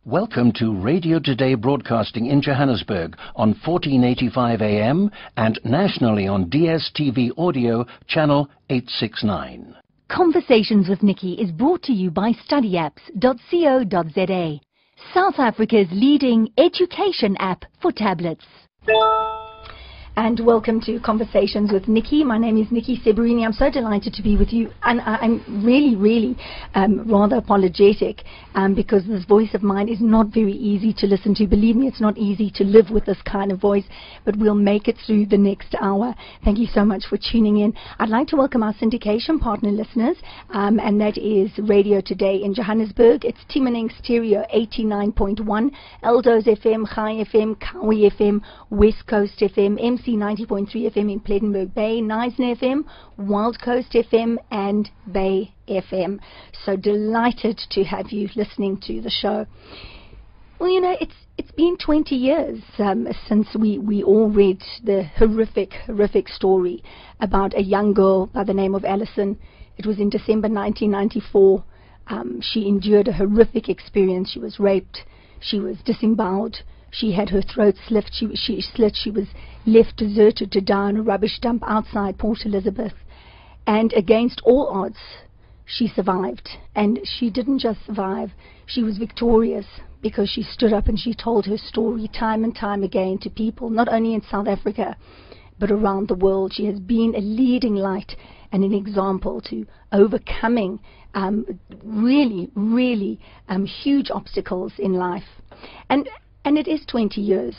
Welcome to Radio Today broadcasting in Johannesburg on 1485 AM and nationally on DSTV Audio Channel 869. Conversations with Niki is brought to you by studyapps.co.za, South Africa's leading education app for tablets. And welcome to Conversations with Niki. My name is Niki Seberini. I'm so delighted to be with you, and I'm really rather apologetic because this voice of mine is not very easy to listen to. Believe me, it's not easy to live with this kind of voice, but we'll make it through the next hour. Thank you so much for tuning in. I'd like to welcome our syndication partner listeners, and that is Radio Today in Johannesburg. It's Timaneng Stereo 89.1, Eldo's FM, Chai FM, Kawi FM, West Coast FM, MC 90.3 FM in Plettenberg Bay, Neisner FM, Wild Coast FM, and Bay FM. So delighted to have you listening to the show. Well, you know, it's been 20 years since we all read the horrific story about a young girl by the name of Alison. It was in December 1994. She endured a horrific experience. She was raped. She was disemboweled. She had her throat slit. She was left deserted to die in a rubbish dump outside Port Elizabeth. And against all odds, she survived. And she didn't just survive. She was victorious because she stood up and she told her story time and time again to people, not only in South Africa, but around the world. She has been a leading light and an example to overcoming really huge obstacles in life. And it is 20 years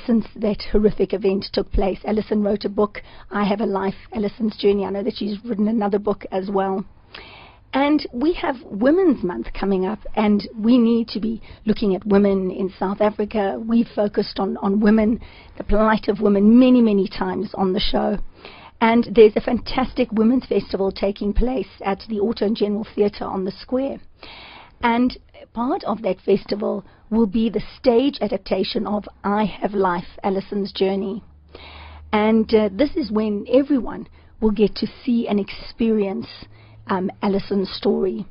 since that horrific event took place. Alison wrote a book, I Have a Life, Alison's Journey. I know that she's written another book as well. And we have Women's Month coming up, and we need to be looking at women in South Africa. We've focused on women, the plight of women, many times on the show. And there's a fantastic women's festival taking place at the Auto and General Theatre on the Square. And part of that festival will be the stage adaptation of I Have Life, Alison's Journey. And this is when everyone will get to see and experience Alison's story.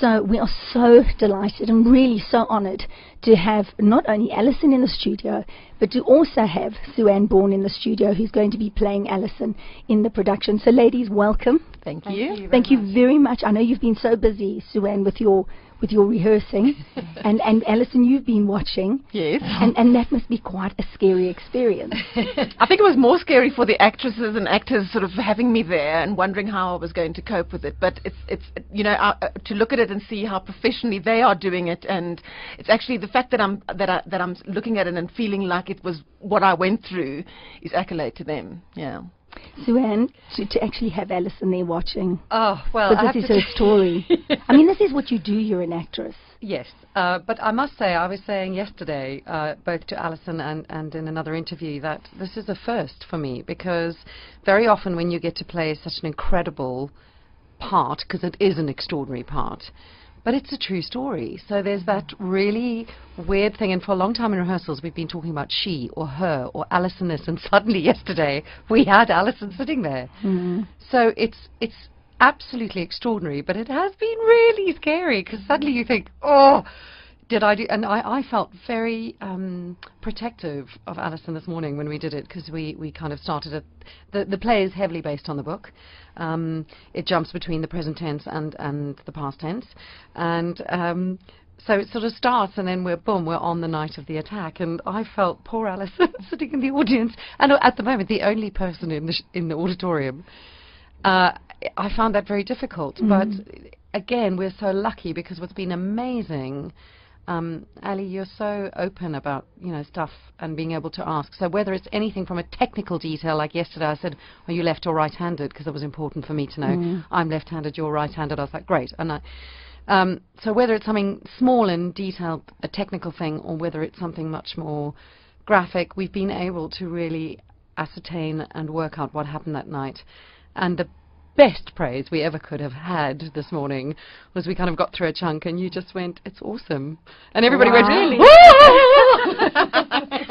So we are so delighted and really so honored to have not only Alison in the studio, but to also have Suanne Braun in the studio, who's going to be playing Alison in the production. So ladies, welcome. Thank you. Thank you very much. I know you've been so busy, Suanne, with your rehearsing, and Alison, you've been watching. Yes. And that must be quite a scary experience. I think it was more scary for the actresses and actors sort of having me there and wondering how I was going to cope with it. But it's you know, to look at it and see how professionally they are doing it, and it's actually the fact that I'm looking at it and feeling like it was what I went through is accolade to them. Yeah. Suanne, to actually have Alison there watching. Oh, well, but this is her story. I mean, this is what you do. You're an actress. Yes, but I must say, I was saying yesterday, both to Alison and in another interview, that this is a first for me, because very often when you get to play such an incredible part, because it is an extraordinary part, but it's a true story. So there's that really weird thing, and for a long time in rehearsals we've been talking about she or her or Alison this, and suddenly yesterday we had Alison sitting there. So it's absolutely extraordinary, but it has been really scary, because suddenly you think, oh, did I do? And I felt very protective of Alison this morning when we did it, because we kind of started it. The play is heavily based on the book. It jumps between the present tense and the past tense, and so it sort of starts, and then we're on the night of the attack, and I felt poor Alison sitting in the audience, and at the moment the only person in the auditorium. I found that very difficult, but again, we're so lucky, because what's been amazing, Ali, you're so open about, you know, stuff and being able to ask. So whether it's anything from a technical detail, like yesterday I said, are you left or right-handed, because it was important for me to know. I'm left-handed, you're right-handed. I was like, great. And so whether it's something small and detailed, a technical thing, or whether it's something much more graphic, we've been able to really ascertain and work out what happened that night. And the best praise we ever could have had this morning was we kind of got through a chunk and you just went, it's awesome. And everybody went, really?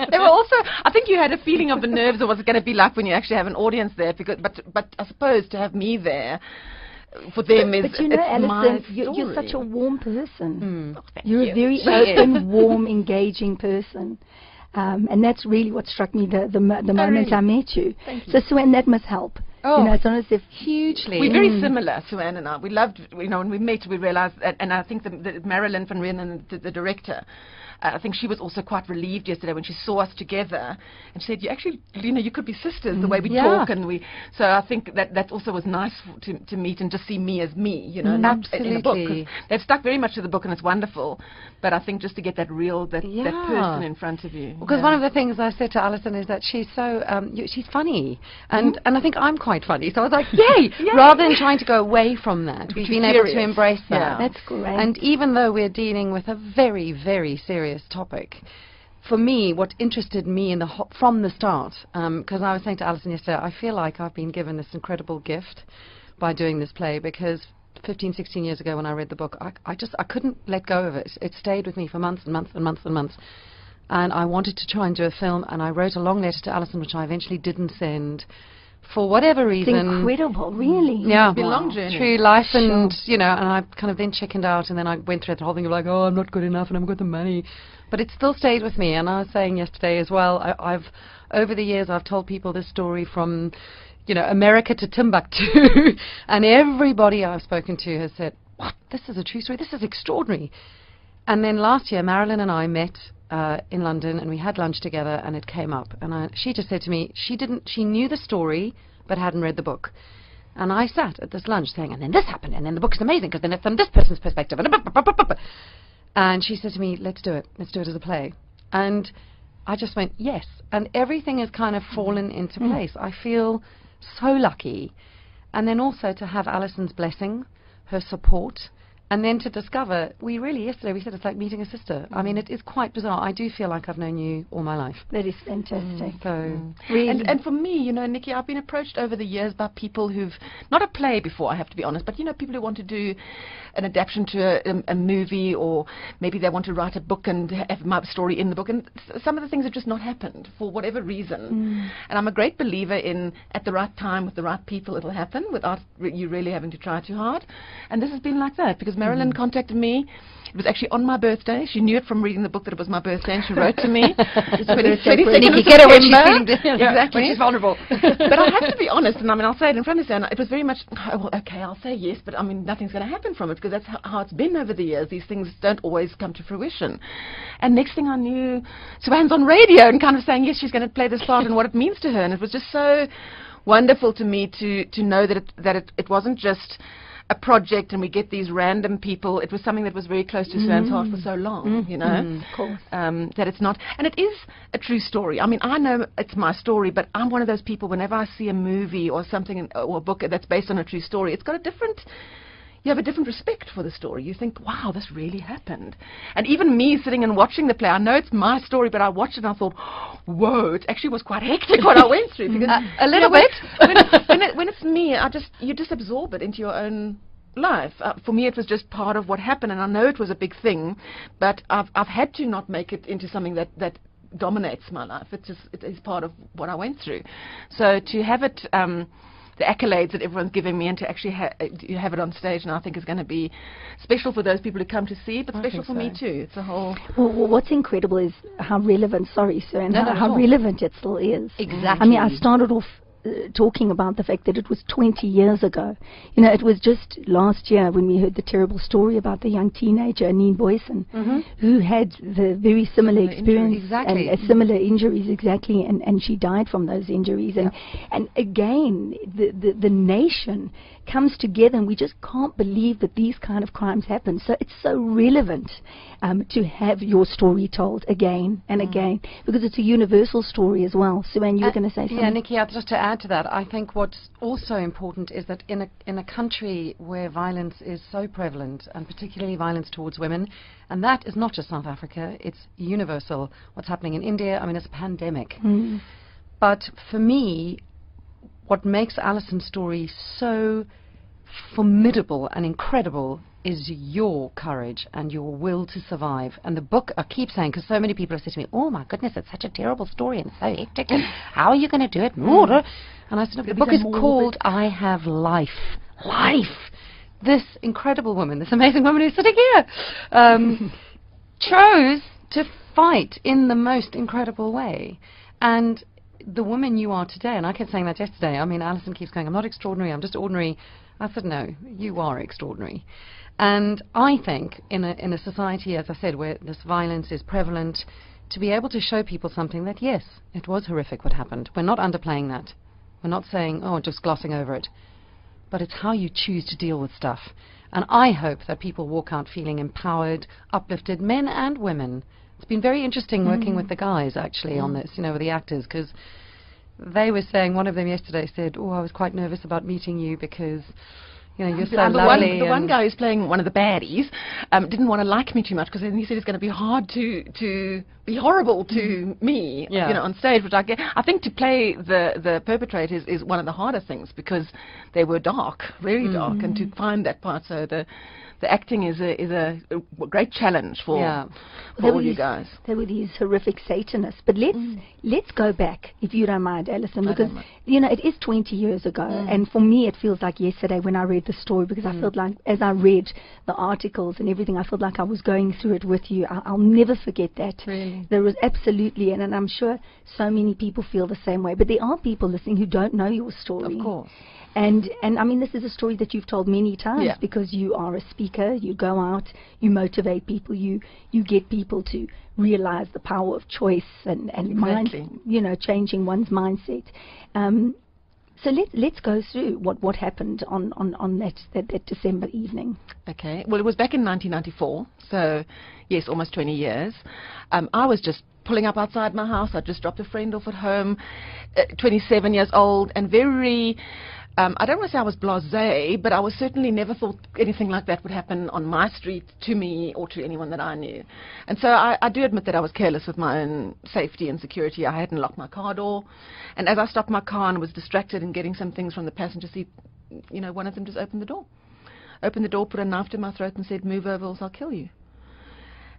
They were also, I think you had a feeling of the nerves of what's going to be like when you actually have an audience there, because, but I suppose to have me there, for them is But you know, it's my Alison, you're such a story. warm person. Thank You're you. a very open, warm, engaging person. And that's really what struck me the moment I met you. Thank you. So, Suanne, that must help. Oh, you know, it's not as if hugely. We're very similar, Suanne and I. We loved, you know, when we met, we realized, and I think the Marilyn van Renen, the director, I think she was also quite relieved yesterday when she saw us together, and she said, "You actually, you know, you could be sisters the way we talk." And so I think that also was nice to meet and just see me as me, you know, not in the book. 'Cause they've stuck very much to the book, and it's wonderful. But I think just to get that real, that person in front of you. Because one of the things I said to Alison is that she's so, she's funny, and I think I'm quite funny. So I was like, yay! Rather than trying to go away from that, we've been able to embrace that. Yeah. That's great. And even though we're dealing with a very, very serious topic, for me, what interested me from the start, because I was saying to Alison yesterday, I feel like I've been given this incredible gift by doing this play, because 15, 16 years ago when I read the book, I couldn't let go of it. It stayed with me for months and months and months and months. And I wanted to try and do a film, and I wrote a long letter to Alison, which I eventually didn't send. For whatever reason. It's incredible, really. Yeah. It's been a long journey. Through life and, you know, and I kind of then chickened out, and then I went through the whole thing of like, oh, I'm not good enough and I haven't got the money. But it still stayed with me, and I was saying yesterday as well, I've over the years, I've told people this story from, you know, America to Timbuktu, and everybody I've spoken to has said, what, this is a true story, this is extraordinary. And then last year, Marilyn and I met in London, and we had lunch together, and it came up, and she just said to me, she knew the story but hadn't read the book. And I sat at this lunch saying, and then this happened, and then the book is amazing because then it's from this person's perspective, and she said to me, let's do it as a play. And I just went, yes, and everything has kind of fallen into place. I feel so lucky. And then also to have Alison's blessing, her support, and then to discover, yesterday we said it's like meeting a sister. I mean, it is quite bizarre. I do feel like I've known you all my life. That is fantastic. Really. And for me, you know, Niki, I've been approached over the years by people who've, not a play before, I have to be honest, but, you know, people who want to do an adaptation to a movie, or maybe they want to write a book and have my story in the book, and some of the things have just not happened for whatever reason. And I'm a great believer in, at the right time with the right people, it'll happen without you really having to try too hard. And this has been like that, because Marilyn contacted me. It was actually on my birthday. She knew it from reading the book that it was my birthday, and she wrote to me. Niki, get her when she's feeling exactly. when she's vulnerable. But I have to be honest, and I mean, I'll say it in front of Suanne, it was very much, oh, well, okay, I'll say yes, but I mean, nothing's going to happen from it, because that's how it's been over the years. These things don't always come to fruition. And next thing I knew, Suanne's on radio and kind of saying, yes, she's going to play this part and what it means to her. And it was just so wonderful to me to know that it wasn't just a project and we get these random people. It was something that was very close to Suanne's heart for so long, you know. Of course. That it's not, and it is a true story. I mean, I know it's my story, but I'm one of those people, whenever I see a movie or something, or a book that's based on a true story, it's got a different, you have a different respect for the story. You think, wow, this really happened. And even me sitting and watching the play, I know it's my story, but I watched it and I thought, whoa, it actually was quite hectic what I went through. Because a little bit. When it's me, you just absorb it into your own life. For me, it was just part of what happened, and I know it was a big thing, but I've had to not make it into something that dominates my life. It is part of what I went through. So to have it, the accolades that everyone's giving me, and to actually have it on stage now, I think is going to be special for those people who come to see, but special for me too. It's a whole... Well, what's incredible is how relevant, how relevant it still is. Exactly. I mean, I started off talking about the fact that it was 20 years ago. You know, it was just last year when we heard the terrible story about the young teenager, Anine Boyson, who had the very similar experience, and similar injuries, and she died from those injuries. And again, the nation comes together, and we just can't believe that these kind of crimes happen. So it's so relevant to have your story told again and again, because it's a universal story as well. Suanne, you were going to say something? Yeah, Niki, just to add to that, I think what's also important is that in a country where violence is so prevalent, and particularly violence towards women, and that is not just South Africa, it's universal. What's happening in India, I mean, it's a pandemic. But for me, what makes Alison's story so formidable and incredible is your courage and your will to survive. And the book, I keep saying, because so many people have said to me, oh my goodness, it's such a terrible story and so hectic, and how are you going to do it? And I said, no, the book is called I Have Life. Life. this incredible woman, this amazing woman who's sitting here, chose to fight in the most incredible way. And the woman you are today, and I kept saying that yesterday, I mean, Alison keeps going, I'm not extraordinary, I'm just ordinary. I said, no, you are extraordinary. And I think in a society, as I said, where this violence is prevalent, to be able to show people something that, yes, it was horrific what happened. We're not underplaying that. We're not saying, oh, just glossing over it. But it's how you choose to deal with stuff. And I hope that people walk out feeling empowered, uplifted, men and women. It's been very interesting working with the guys, actually, on this, you know, with the actors, because they were saying, one of them yesterday said, oh, I was quite nervous about meeting you because, you know, you're so lovely. The one guy who's playing one of the baddies didn't want to like me too much, because then he said it's going to be hard to be horrible to me, you know, on stage. Which I think to play the perpetrators is one of the harder things, because they were dark, very dark, and to find that part. So the acting is a great challenge for all you guys. They were these horrific Satanists. But let's go back, if you don't mind, Alison, because you know it is 20 years ago, and for me it feels like yesterday when I read the story, because I felt like as I read the articles and everything, I felt like I was going through it with you. I'll never forget that. Really? There was absolutely, and I'm sure so many people feel the same way. But there are people listening who don't know your story. Of course. And I mean, this is a story that you've told many times, because you are a speaker, you go out, you motivate people, you get people to realize the power of choice and mind, you know, changing one's mindset. So let's go through what happened on that December evening. Okay. Well, it was back in 1994, so yes, almost 20 years. I was just pulling up outside my house. I just dropped a friend off at home, 27 years old, and very... I don't want to say I was blasé, but I was certainly never thought anything like that would happen on my street to me or to anyone that I knew. And so I do admit that I was careless with my own safety and security. I hadn't locked my car door. And as I stopped my car and was distracted and getting some things from the passenger seat, you know, one of them just opened the door. Opened the door, put a knife to my throat and said, move over or I'll kill you.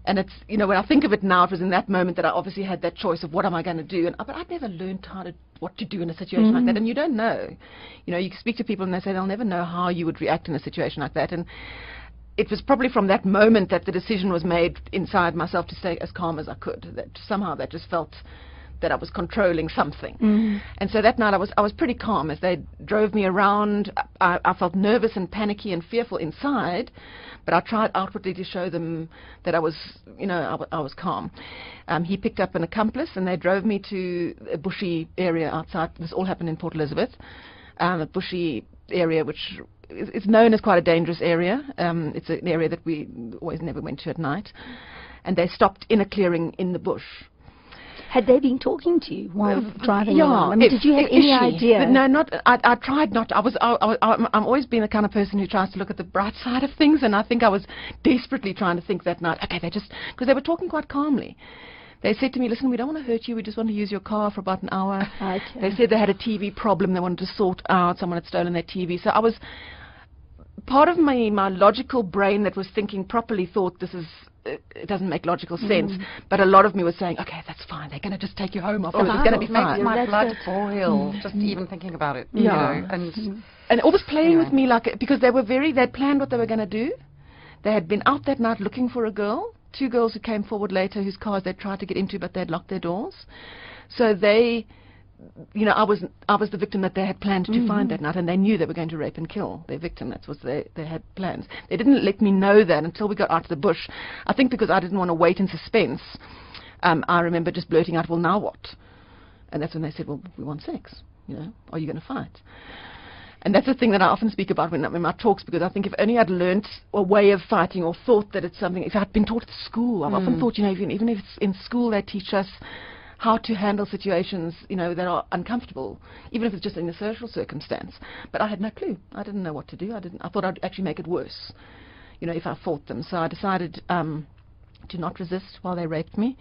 And it's, you know, when I think of it now, it was in that moment that I obviously had that choice of what am I going to do. But I'd never learned what to do in a situation like that. And you don't know. You know, you speak to people and they say they'll never know how you would react in a situation like that. And it was probably from that moment that the decision was made inside myself to stay as calm as I could. That somehow that just felt that I was controlling something. And so that night I was pretty calm as they drove me around. I felt nervous and panicky and fearful inside, but I tried outwardly to show them that I was, you know, I was calm. He picked up an accomplice and they drove me to a bushy area outside. This all happened in Port Elizabeth, a bushy area which is known as quite a dangerous area. It's an area that we always never went to at night. And they stopped in a clearing in the bush. Had they been talking to you while driving around? I mean, did you have any idea? No, not. I tried not. I'm always been the kind of person who tries to look at the bright side of things, and I think I was desperately trying to think that night. Okay, because they were talking quite calmly. They said to me, listen, we don't want to hurt you, we just want to use your car for about an hour. Okay. They said they had a TV problem, they wanted to sort out, someone had stolen their TV. So I was, part of my logical brain that was thinking properly thought this is, it doesn't make logical sense, but a lot of me was saying, okay, that's fine, they're going to just take you home after, it's going to be fine. My blood boil just even thinking about it. You know, and always playing with me, like, because they'd planned what they were going to do. They had been out that night looking for a girl, 2 girls who came forward later whose cars they'd tried to get into, but they'd locked their doors. So they, you know, I was the victim that they had planned to find that night, and they knew they were going to rape and kill their victim. That's what they had plans. They didn't let me know that until we got out to the bush. I think because I didn't want to wait in suspense. I remember just blurting out, well, now what? And that's when they said, well, we want sex. You know, are you going to fight? And that's the thing that I often speak about in my talks, because I think if only I'd learnt a way of fighting, or thought that it's something, if I'd been taught at school, I've often thought, you know, even if it's in school, they teach us how to handle situations, you know, that are uncomfortable, even if it's just in a social circumstance. But I had no clue. I didn't know what to do. I thought I'd actually make it worse, you know, if I fought them. So I decided to not resist while they raped me.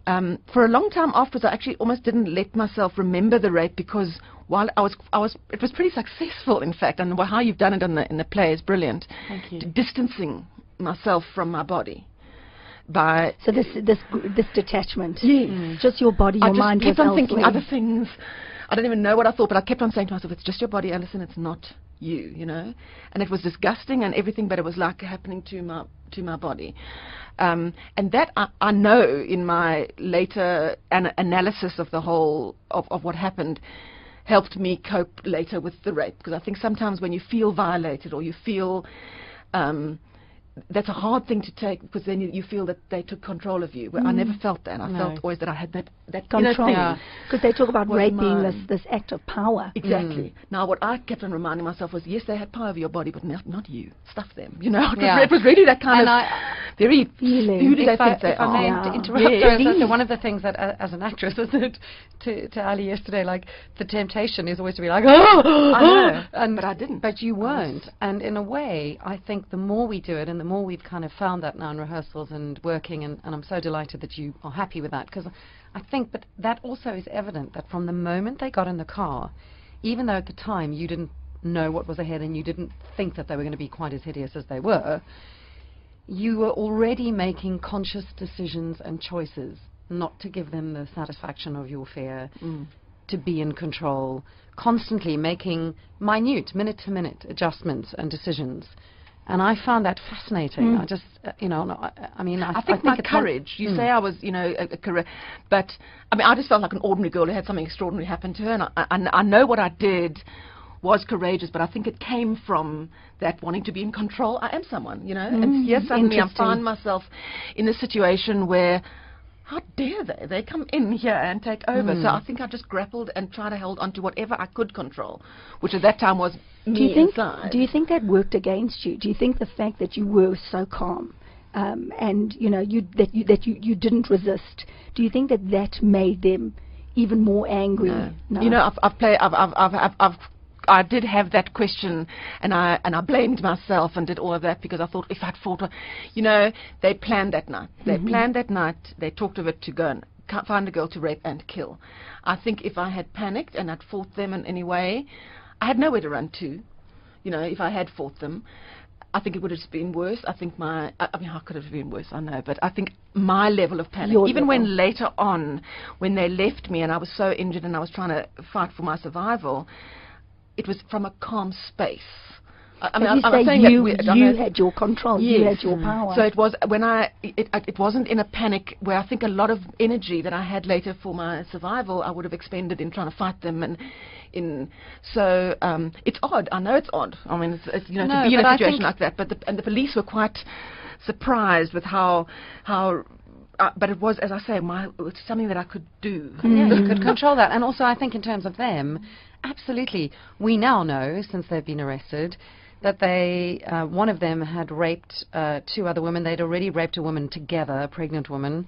For a long time afterwards, I actually almost didn't let myself remember the rape, because while it was pretty successful, in fact, and how you've done it in the play is brilliant. Thank you. Distancing myself from my body. So this detachment, just your body, your mind was elsewhere. I just kept on thinking other things. I don't even know what I thought, but I kept on saying to myself, it's just your body, Alison, it's not you know, and it was disgusting and everything, but it was like happening to my body. And that I know in my later analysis of the whole of what happened helped me cope later with the rape, because I think sometimes when you feel violated or you feel that's a hard thing to take, because then you feel that they took control of you. Well, I never felt that. I felt always that I had that control. thing. Because they talk about rape being this act of power. Exactly. Now, what I kept on reminding myself was, yes, they had power over your body, but not you. Stuff them. You know, it was really that kind of very feeling. Who do they think they if I are? may interrupt, so one of the things that as an actress, I said to Ali yesterday, like, the temptation is always to be like, oh, I know, but I didn't. But you weren't. And in a way, I think the more we do it, and the more we've kind of found that now in rehearsals and working, and I'm so delighted that you are happy with that, because I think, but that also is evident that from the moment they got in the car, even though at the time you didn't know what was ahead and you didn't think that they were going to be quite as hideous as they were, you were already making conscious decisions and choices not to give them the satisfaction of your fear, to be in control, constantly making minute, minute-to-minute adjustments and decisions. And I found that fascinating. I just, you know, I think my courage, you say I was, you know, a career, but I mean, I just felt like an ordinary girl who had something extraordinary happen to her, and I know what I did was courageous, but I think it came from that wanting to be in control. I am someone, you know, and yes, suddenly I find myself in a situation where, how dare they? They come in here and take over. So I think I just grappled and tried to hold on to whatever I could control, which at that time was me inside. Do you think that worked against you? Do you think the fact that you were so calm, and you know you didn't resist, do you think that made them even more angry? No. You know, I did have that question, and I blamed myself and did all of that, because I thought if I'd fought, you know, they planned that night. They planned that night. They talked of it to go and find a girl to rape and kill. I think if I had panicked and I'd fought them in any way, I had nowhere to run to. You know, if I had fought them, I think it would have been worse. I think I mean, how could it have been worse? I know, but I think my level of panic, even when later on, when they left me and I was so injured and I was trying to fight for my survival, it was from a calm space. I mean, I'm saying you had your control, yes. you had your power. So it was when it wasn't in a panic where I think a lot of energy that I had later for my survival I would have expended in trying to fight them, and so it's odd. I know it's odd. I mean, it's you know, to be in a situation like that. But the police were quite surprised with how. But it was, as I say, it's something that I could do. Yeah, you could control that. And also, I think in terms of them, absolutely. We now know, since they've been arrested, that one of them had raped 2 other women. They'd already raped a woman together, a pregnant woman.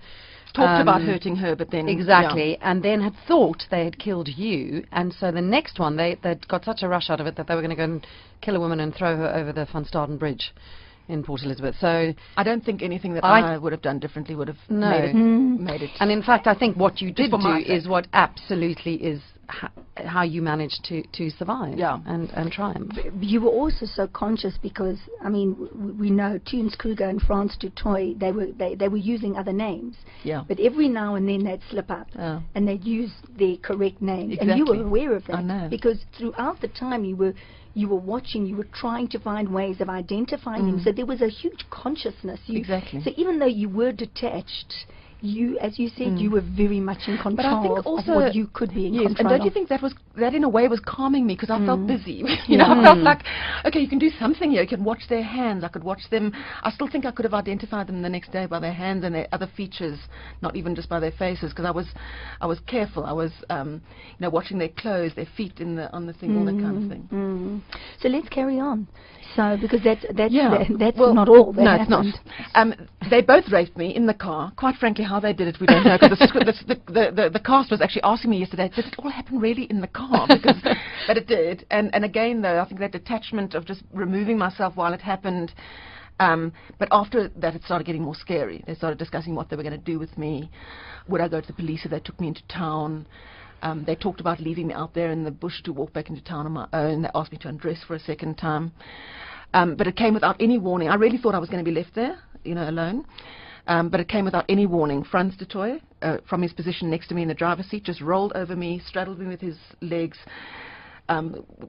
Talked about hurting her, but then... Exactly, yeah. And then had thought they had killed you. And so the next one, they'd got such a rush out of it that they were going to go and kill a woman and throw her over the Van Staden Bridge in Port Elizabeth. So I don't think anything that I would have done differently would have made it. And in fact, I think what you did do is what absolutely is how you managed to survive and triumph. You were also so conscious because, I mean, we know Toons Kruger and Frans du Toit, they were using other names. Yeah. But every now and then they'd slip up and they'd use their correct names. Exactly. And you were aware of that. I know. Because throughout the time you were watching, you were trying to find ways of identifying them. So there was a huge consciousness. Exactly. So even though you were detached, you, as you said, you were very much in control. But I think also of what you could be in control and don't you think that in a way was calming me, because I felt busy. You know, I felt like, okay, you can do something here. You can watch their hands. I could watch them. I still think I could have identified them the next day by their hands and their other features, not even just by their faces, because I was careful. I was, you know, watching their clothes, their feet on the thing, all that kind of thing. So let's carry on. So because that's well, not all that no, happened. it's not. They both raped me in the car. Quite frankly, how they did it, we don't know. Because the cast was actually asking me yesterday, did it all happen really in the car? Because but it did. And again, though, I think that detachment of just removing myself while it happened. But after that, it started getting more scary. They started discussing what they were going to do with me. Would I go to the police if they took me into town? They talked about leaving me out there in the bush to walk back into town on my own. They asked me to undress for a second time. But it came without any warning. I really thought I was going to be left there, you know, alone. But it came without any warning. Frans du Toit, from his position next to me in the driver's seat, just rolled over me, straddled me with his legs,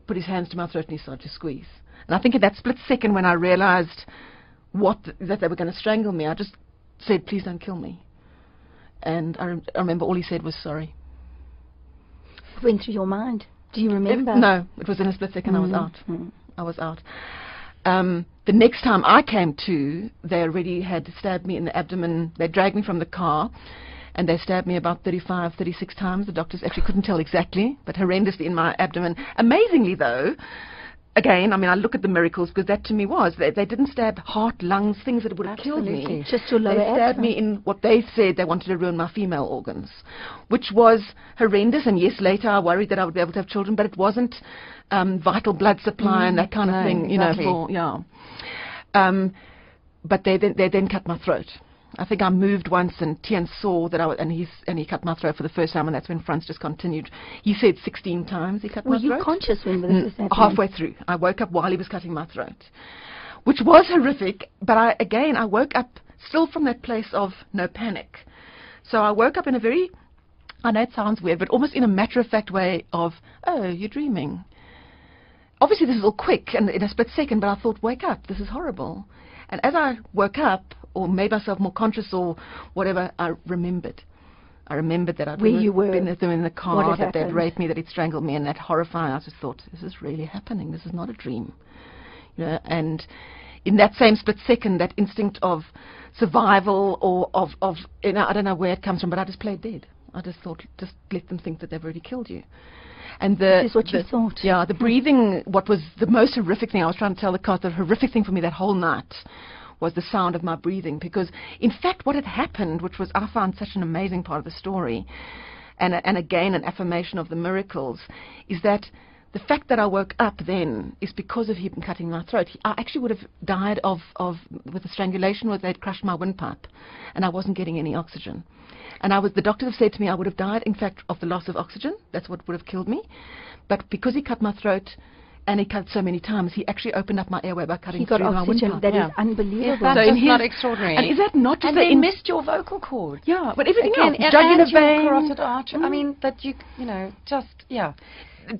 put his hands to my throat and he started to squeeze. And I think in that split second when I realized that they were going to strangle me, I just said, please don't kill me. And I remember all he said was sorry. What went through your mind? Do you remember? No, it was in a split second. I was out. I was out. The next time I came to, they already had stabbed me in the abdomen. They dragged me from the car, and they stabbed me about 35, 36 times. The doctors actually couldn't tell exactly, but horrendously in my abdomen. Amazingly, though, again, I mean, I look at the miracles, because that to me was, they didn't stab heart, lungs, things that would have killed me. Just your lower They stabbed me in what they said they wanted to ruin my female organs, which was horrendous. And yes, later I worried that I would be able to have children, but it wasn't vital blood supply and that kind of thing, you know. But they then cut my throat. I think I moved once, and Tian saw that and he cut my throat for the first time, and that's when Frans just continued. He said 16 times he cut my throat. Were you conscious when this was happening? Halfway through. I woke up while he was cutting my throat, which was horrific, but I woke up still from that place of no panic. So I woke up in a very, I know it sounds weird, but almost in a matter-of-fact way of, oh, you're dreaming. Obviously this is all quick and in a split second, but I thought, wake up, this is horrible. And as I woke up, or made myself more conscious or whatever, I remembered. I remembered that I'd been with them in the car, that they'd raped me, that he'd strangled me, and that horrifying. I just thought, this is really happening. This is not a dream. You know, and in that same split second, that instinct of survival or of you know, I don't know where it comes from, but I just played dead. I just thought, just let them think that they've already killed you. And this is what you thought. Yeah, the breathing, what was the most horrific thing, I was trying to tell the cast, the horrific thing for me that whole night was the sound of my breathing, because in fact what had happened, which was I found such an amazing part of the story, and again an affirmation of the miracles, is that the fact that I woke up then is because of him cutting my throat. I actually would have died with the strangulation, where they'd crushed my windpipe, and I wasn't getting any oxygen. And the doctors have said to me I would have died, in fact, of the loss of oxygen. That's what would have killed me. But because he cut my throat, and he cut so many times, he actually opened up my airway by cutting through my windpipe. That is unbelievable. That's just not extraordinary. And is that not just... And they missed your vocal cord. Yeah, but everything else. Jugular vein, carotid artery. I mean, that you know, just, yeah.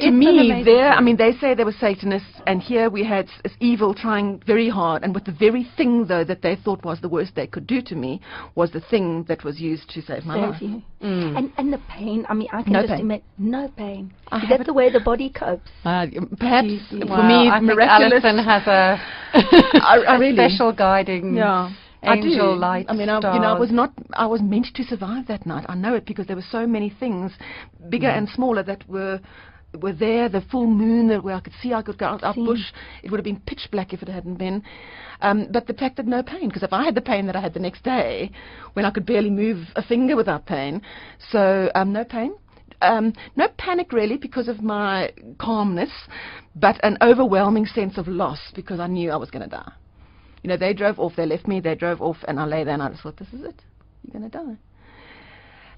To me, they say they were Satanists, and here we had evil trying very hard, and with the very thing, though, that they thought was the worst they could do to me, was the thing that was used to save my life. And the pain, I mean, I can no just pain. imagine, no pain. Is that the way the body copes? Perhaps, Well, for me, I think miraculous. Alison has a, I really, special guiding angel light. I mean, I was meant to survive that night. I know it, because there were so many things, bigger and smaller, that were there, the full moon, where I could see I could go out bush. It would have been pitch black if it hadn't been. But the fact that no pain, because if I had the pain that I had the next day, when I could barely move a finger without pain, so no pain. No panic really, because of my calmness, but an overwhelming sense of loss, because I knew I was going to die. You know, they drove off, they left me, they drove off, and I lay there and I just thought, this is it, you're going to die.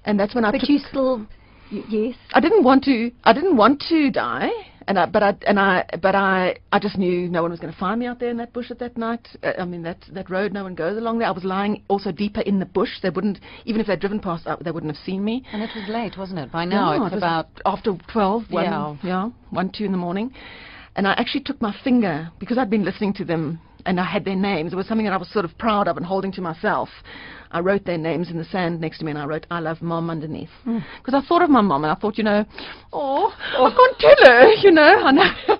And that's when But you still... Yes. I didn't want to die, but I just knew no one was going to find me out there in that bush at that night. I mean, that road, no one goes along there. I was lying also deeper in the bush. They wouldn't, even if they'd driven past, they wouldn't have seen me. And it was late, wasn't it? By now it's about after 12, 1, 2 in the morning. And I actually took my finger, because I'd been listening to them and I had their names. It was something that I was sort of proud of and holding to myself. I wrote their names in the sand next to me, and I wrote, I love Mom underneath. Because I thought of my mom, and I thought, you know, I can't tell her, you know, I know.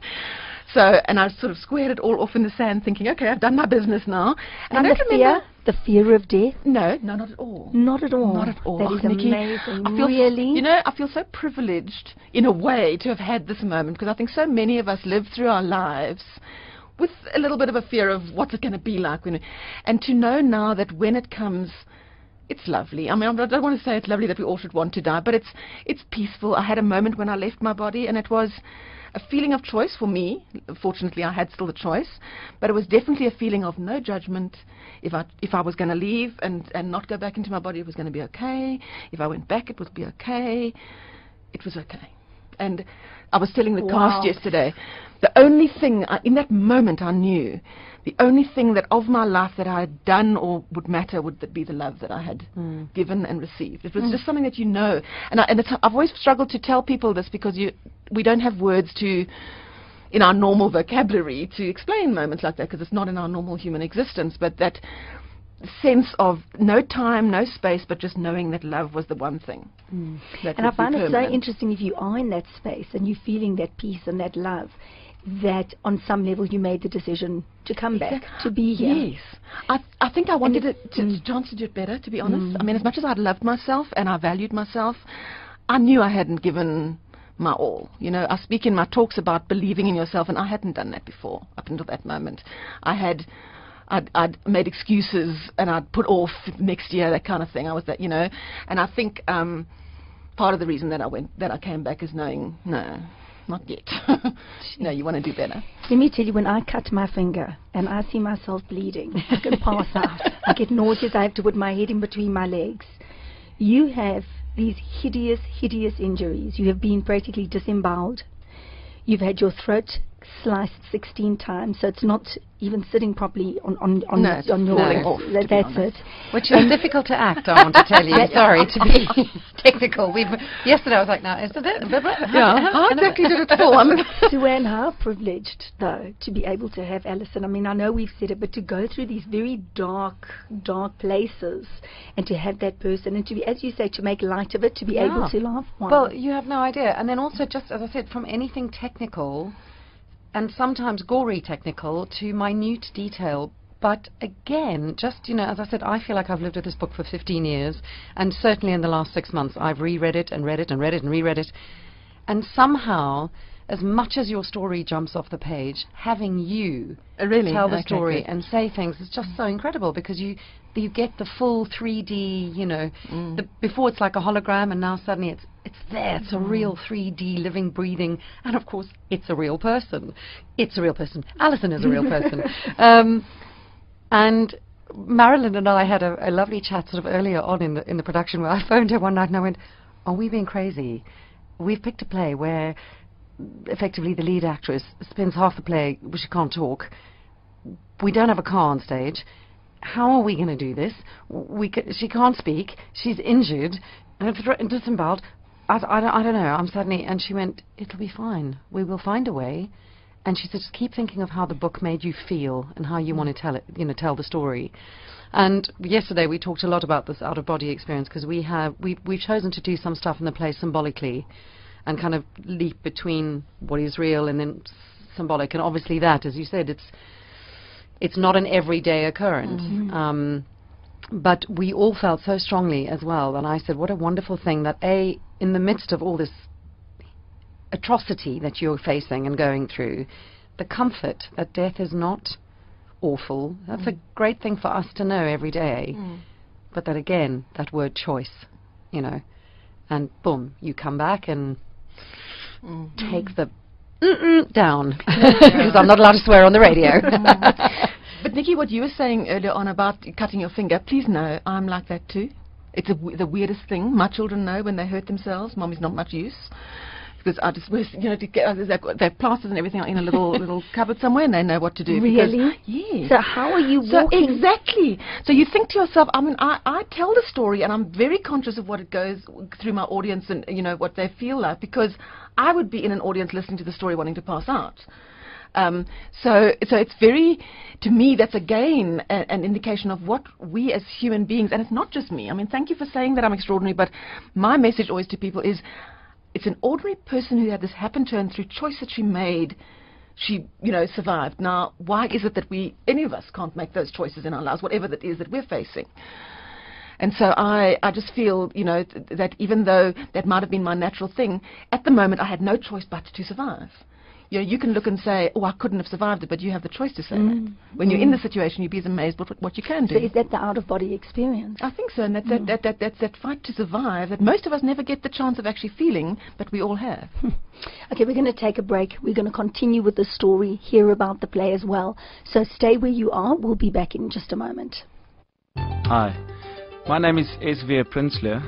So, and I sort of squared it all off in the sand, thinking, okay, I've done my business now. And I don't remember the fear of death? No, not at all. Not at all. Not at all. That is Niki, amazing. Really? You know, I feel so privileged, in a way, to have had this moment, because I think so many of us live through our lives with a little bit of a fear of what's it going to be like. And to know now that when it comes, it's lovely. I mean, I don't want to say it's lovely that we all should want to die, but it's peaceful. I had a moment when I left my body, and it was a feeling of choice for me. Fortunately, I had still the choice, but it was definitely a feeling of no judgment. If I was going to leave and not go back into my body, it was going to be okay. If I went back, it would be okay. It was okay. And I was telling the cast yesterday, the only thing, in that moment I knew, the only thing that of my life that I had done or would matter would be the love that I had given and received. It was just something that you know. And I've always struggled to tell people this, because we don't have words to, in our normal vocabulary, to explain moments like that, because it's not in our normal human existence. But that sense of no time, no space, but just knowing that love was the one thing. And I find it so interesting, if you are in that space and you're feeling that peace and that love, that on some level you made the decision to come back, to be here. Yes. I think I wanted a chance to do it better, to be honest. I mean, as much as I'd loved myself and I valued myself, I knew I hadn't given my all. You know, I speak in my talks about believing in yourself, and I hadn't done that before, up until that moment. I'd made excuses, and I'd put off next year, that kind of thing. I was that, you know, and I think part of the reason that I came back is knowing, no, not yet. No, you want to do better. Let me tell you, when I cut my finger and I see myself bleeding, I can pass out. I get nauseous. I have to put my head in between my legs. You have these hideous, hideous injuries. You have been practically disemboweled. You've had your throat sliced 16 times, so it's not even sitting properly on your leg. That's it. Which is difficult to act, I want to tell you. Sorry to be technical. Yesterday I was like, no, isn't it? How exactly did it fall? Suanne, how privileged, though, to be able to have Alison. I mean, I know we've said it, but to go through these very dark places and to have that person, and to be, as you say, to make light of it, to be able to laugh. Well, you have no idea. And then also, just as I said, from anything technical and sometimes gory technical to minute detail. But again, just, you know, as I said, I feel like I've lived with this book for 15 years, and certainly in the last 6 months I've reread it and read it and read it and reread it. And somehow, as much as your story jumps off the page, having you tell the story and say things is just so incredible, because you get the full 3D, you know, before it's like a hologram, and now suddenly it's there. It's a real 3D living, breathing, and of course it's a real person. It's a real person. Alison is a real person. And Marilyn and I had a lovely chat sort of earlier on in the production, where I phoned her one night and I went, "Are we being crazy? We've picked a play where effectively the lead actress spends half the play where she can't talk. We don't have a car on stage. How are we going to do this? She can't speak. She's injured and disemboweled. I don't know. I'm suddenly..." And she went, "It'll be fine. We will find a way." And she said, "Just keep thinking of how the book made you feel and how you want to tell it, you know, tell the story." And yesterday we talked a lot about this out-of-body experience, because we've chosen to do some stuff in the play symbolically and kind of leap between what is real and then symbolic. And obviously that, as you said, it's not an everyday occurrence. But we all felt so strongly as well, and I said, what a wonderful thing that in the midst of all this atrocity that you're facing and going through, the comfort that death is not awful. That's a great thing for us to know every day. But that, again, that word choice, you know, and boom, you come back and take the down, because I'm not allowed to swear on the radio. But Niki, what you were saying earlier on about cutting your finger, please know I'm like that too. It's the weirdest thing. My children know when they hurt themselves, Mommy's not much use. Because I just, you know, they've plasters and everything in a little cupboard somewhere, and they know what to do. Really? Yes. So how are you walking? Exactly. So you think to yourself, I mean, I tell the story, and I'm very conscious of what it goes through my audience, and, you know, what they feel like, because I would be in an audience listening to the story wanting to pass out. So it's very, to me, that's again an indication of what we as human beings, and it's not just me. I mean, thank you for saying that I'm extraordinary, but my message always to people is, it's an ordinary person who had this happen to her, and through choice that she made, she, you know, survived. Now, why is it that any of us can't make those choices in our lives, whatever that is that we're facing? And so I just feel, you know, that even though that might have been my natural thing, at the moment I had no choice but to survive. You know, you can look and say, "Oh, I couldn't have survived it," but you have the choice to say that. When you're in the situation, you'd be amazed what you can do. So is that the out-of-body experience? I think so, and that's that fight to survive that most of us never get the chance of actually feeling, but we all have. Okay, we're going to take a break. We're going to continue with the story, hear about the play as well. So stay where you are. We'll be back in just a moment. Hi, my name is S.V. Prinsloo,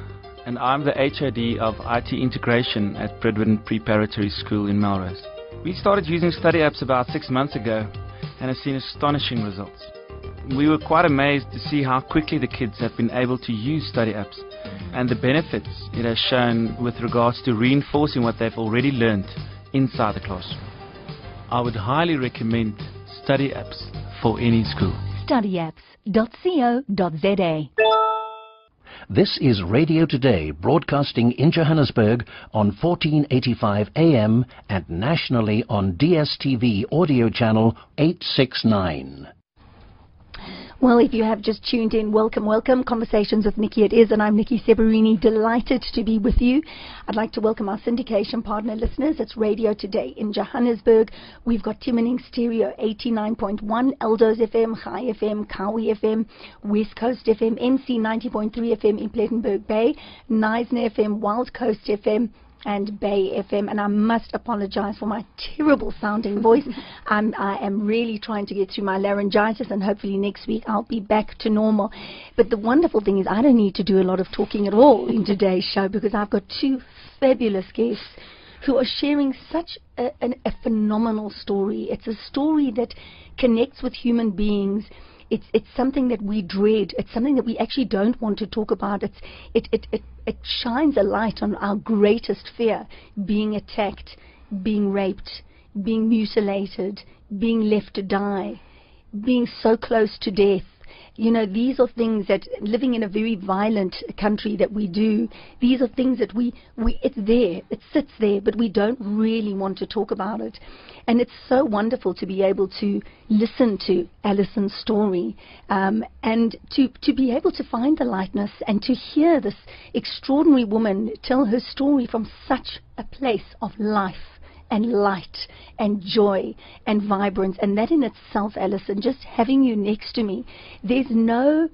and I'm the HOD of IT Integration at Bridwin Preparatory School in Melrose. We started using study apps about 6 months ago and have seen astonishing results. we were quite amazed to see how quickly the kids have been able to use study apps and the benefits it has shown with regards to reinforcing what they've already learned inside the classroom. I would highly recommend study apps for any school. Studyapps.co.za. This is Radio Today, broadcasting in Johannesburg on 1485 AM and nationally on DSTV audio channel 869. Well, if you have just tuned in, welcome, welcome. Conversations with Niki it is, and I'm Niki Seberini, delighted to be with you. I'd like to welcome our syndication partner listeners. It's Radio Today in Johannesburg. We've got Timoning Stereo 89.1, Eldos FM, Chai FM, Kawi FM, West Coast FM, MC 90.3 FM in Plettenberg Bay, Neisner FM, Wild Coast FM, and Bay FM, and I must apologize for my terrible sounding voice. I am really trying to get through my laryngitis, and hopefully next week I'll be back to normal. But the wonderful thing is I don't need to do a lot of talking at all in today's show, because I've got two fabulous guests who are sharing such a phenomenal story. It's a story that connects with human beings. It's something that we dread. It's something that we actually don't want to talk about. It shines a light on our greatest fear: being attacked, being raped, being mutilated, being left to die, being so close to death. You know, these are things that, living in a very violent country that we do, these are things that it's there, it sits there, but we don't really want to talk about it. And it's so wonderful to be able to listen to Alison's story, and to be able to find the lightness and to hear this extraordinary woman tell her story from such a place of life and light and joy and vibrance. And that in itself, Alison, just having you next to me, there's no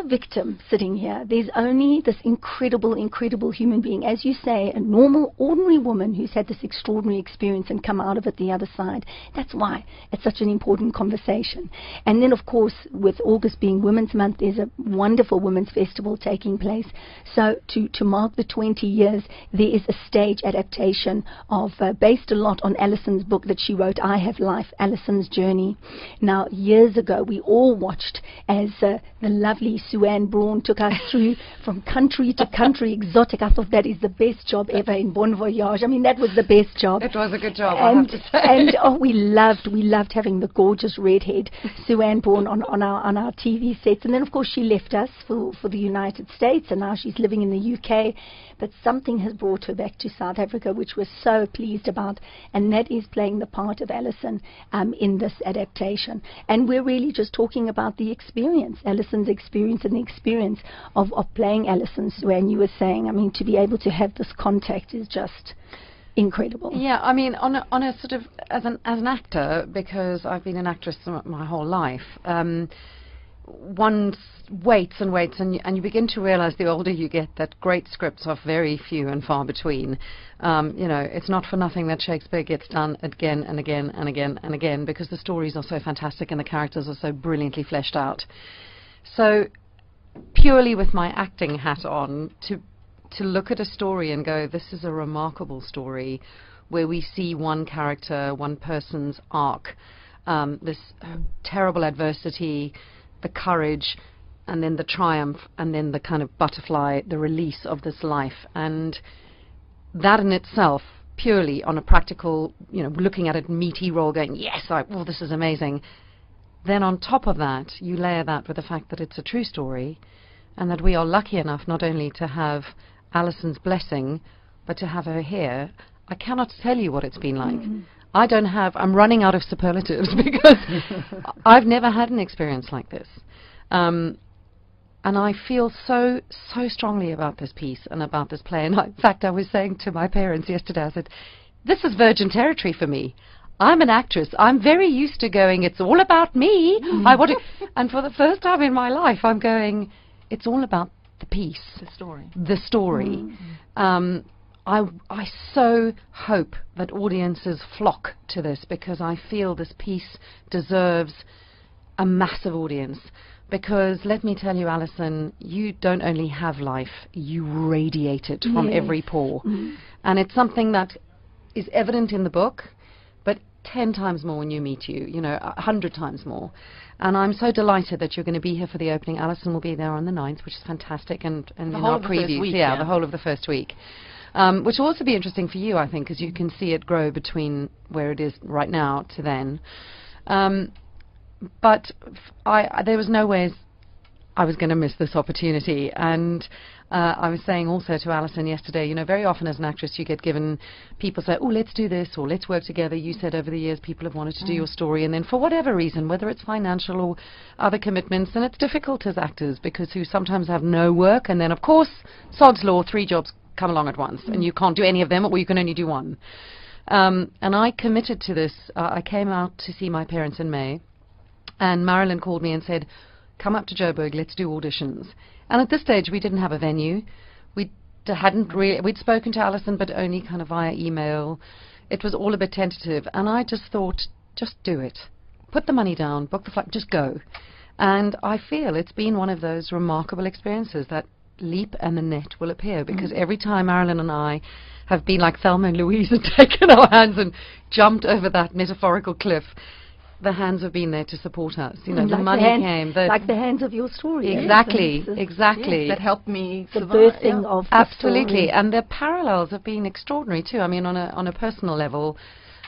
victim sitting here. There's only this incredible, incredible human being. As you say, a normal, ordinary woman who's had this extraordinary experience and come out of it the other side. That's why it's such an important conversation. And then, of course, with August being Women's Month, there's a wonderful women's festival taking place. So to mark the 20 years, there is a stage adaptation of, based a lot on Alison's book that she wrote, I Have Life, Alison's Journey. Now, years ago, we all watched as the lovely Suanne Braun took us through from country to country, exotic. I thought that is the best job ever in Bon Voyage. I mean, that was the best job. It was a good job, I have to say. And we loved having the gorgeous redhead Suanne Braun on our TV sets. And then, of course, she left us for the United States, and now she's living in the UK. But something has brought her back to South Africa, which we're so pleased about, and that is playing the part of Alison in this adaptation. And we're really just talking about the experience, Alison's experience, and the experience of playing Alison. When you were saying, I mean, to be able to have this contact is just incredible. Yeah, I mean, on a sort of, as an actor, because I've been an actress my whole life, one waits and waits, and you begin to realize the older you get that great scripts are very few and far between. You know, it's not for nothing that Shakespeare gets done again and again and again and again, because the stories are so fantastic and the characters are so brilliantly fleshed out. So purely with my acting hat on, to look at a story and go, this is a remarkable story where we see one character, one person's arc, this terrible adversity, the courage, and then the triumph, and then the kind of butterfly, the release of this life. And that in itself, purely on a practical, you know, looking at it, meaty role, going, yes, well, this is amazing. Then on top of that, you layer that with the fact that it's a true story, and that we are lucky enough not only to have Alison's blessing, but to have her here. I cannot tell you what it's been like. I'm running out of superlatives because I've never had an experience like this. And I feel so strongly about this piece and about this play. And in fact, I was saying to my parents yesterday, I said, this is virgin territory for me. I'm an actress. I'm very used to going, it's all about me. I want to, and for the first time in my life, I'm going, it's all about the piece. The story. The story. I so hope that audiences flock to this, because I feel this piece deserves a massive audience. Because let me tell you, Alison, you don't only have life, you radiate it from every pore. And it's something that is evident in the book, but 10 times more when you meet you, 100 times more. And I'm so delighted that you're going to be here for the opening. Alison will be there on the 9th, which is fantastic, and The in whole our of the first previews, week, yeah, yeah. the whole of the first week. Which will also be interesting for you, I think, because you can see it grow between where it is right now to then. But there was no way I was going to miss this opportunity. And I was saying also to Alison yesterday, very often as an actress you get given, people say, oh, let's do this, or let's work together. You said over the years people have wanted to do your story, and then for whatever reason, whether it's financial or other commitments, and it's difficult as actors because you sometimes have no work, and then of course, sod's law, 3 jobs come along at once, and you can't do any of them, or you can only do one. And I committed to this. I came out to see my parents in May, and Marilyn called me and said, come up to Joburg, let's do auditions. And at this stage, we didn't have a venue. We'd spoken to Alison, but only kind of via email. It was all a bit tentative, and I just thought, just do it. Put the money down, book the flight, just go. And I feel it's been one of those remarkable experiences that leap and the net will appear, because every time Marilyn and I have been like Thelma and Louise and taken our hands and jumped over that metaphorical cliff, the hands have been there to support us. The like money came. Like the hands of your story. Exactly, Yes, exactly. Yes, that helped me the survive. birthing of the Absolutely, story. and the parallels have been extraordinary too. I mean, on a personal level,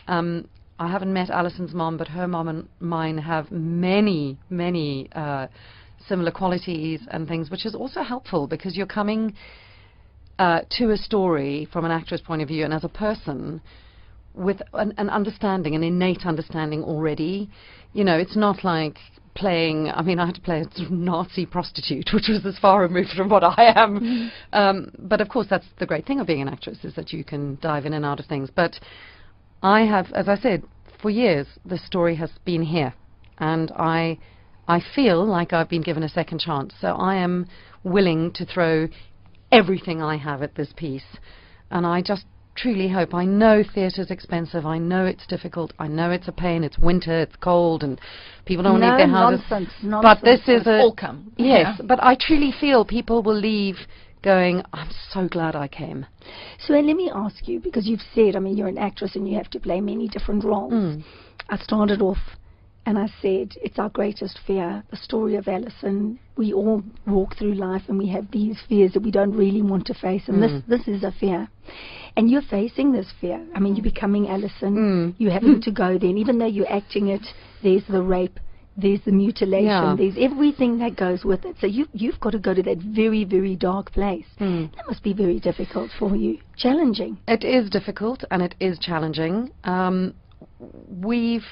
I haven't met Alison's mom, but her mom and mine have many similar qualities and things, which is also helpful because you're coming to a story from an actor's point of view and as a person with an understanding, an innate understanding already. It's not like playing, I had to play a sort of Nazi prostitute, which was as far removed from what I am. But of course, that's the great thing of being an actress, is that you can dive in and out of things. But I have, as I said, for years, the story has been here. And I feel like I've been given a second chance. So I am willing to throw everything I have at this piece. And I just truly hope. I know theatre's expensive. I know it's difficult. I know it's a pain. It's winter. It's cold, and people don't leave their houses. Nonsense. But this is all come. yes. Yeah. But I truly feel people will leave going, I'm so glad I came. So let me ask you, because you've said, you're an actress and you have to play many different roles. I started off and I said, it's our greatest fear, the story of Alison. We all walk through life and we have these fears that we don't really want to face, and this is a fear. And you're facing this fear. You're becoming Alison. You're having to go there. And even though you're acting it, there's the rape, there's the mutilation, there's everything that goes with it. So you've got to go to that very, very dark place. That must be very difficult for you. Challenging. It is difficult and it is challenging. We're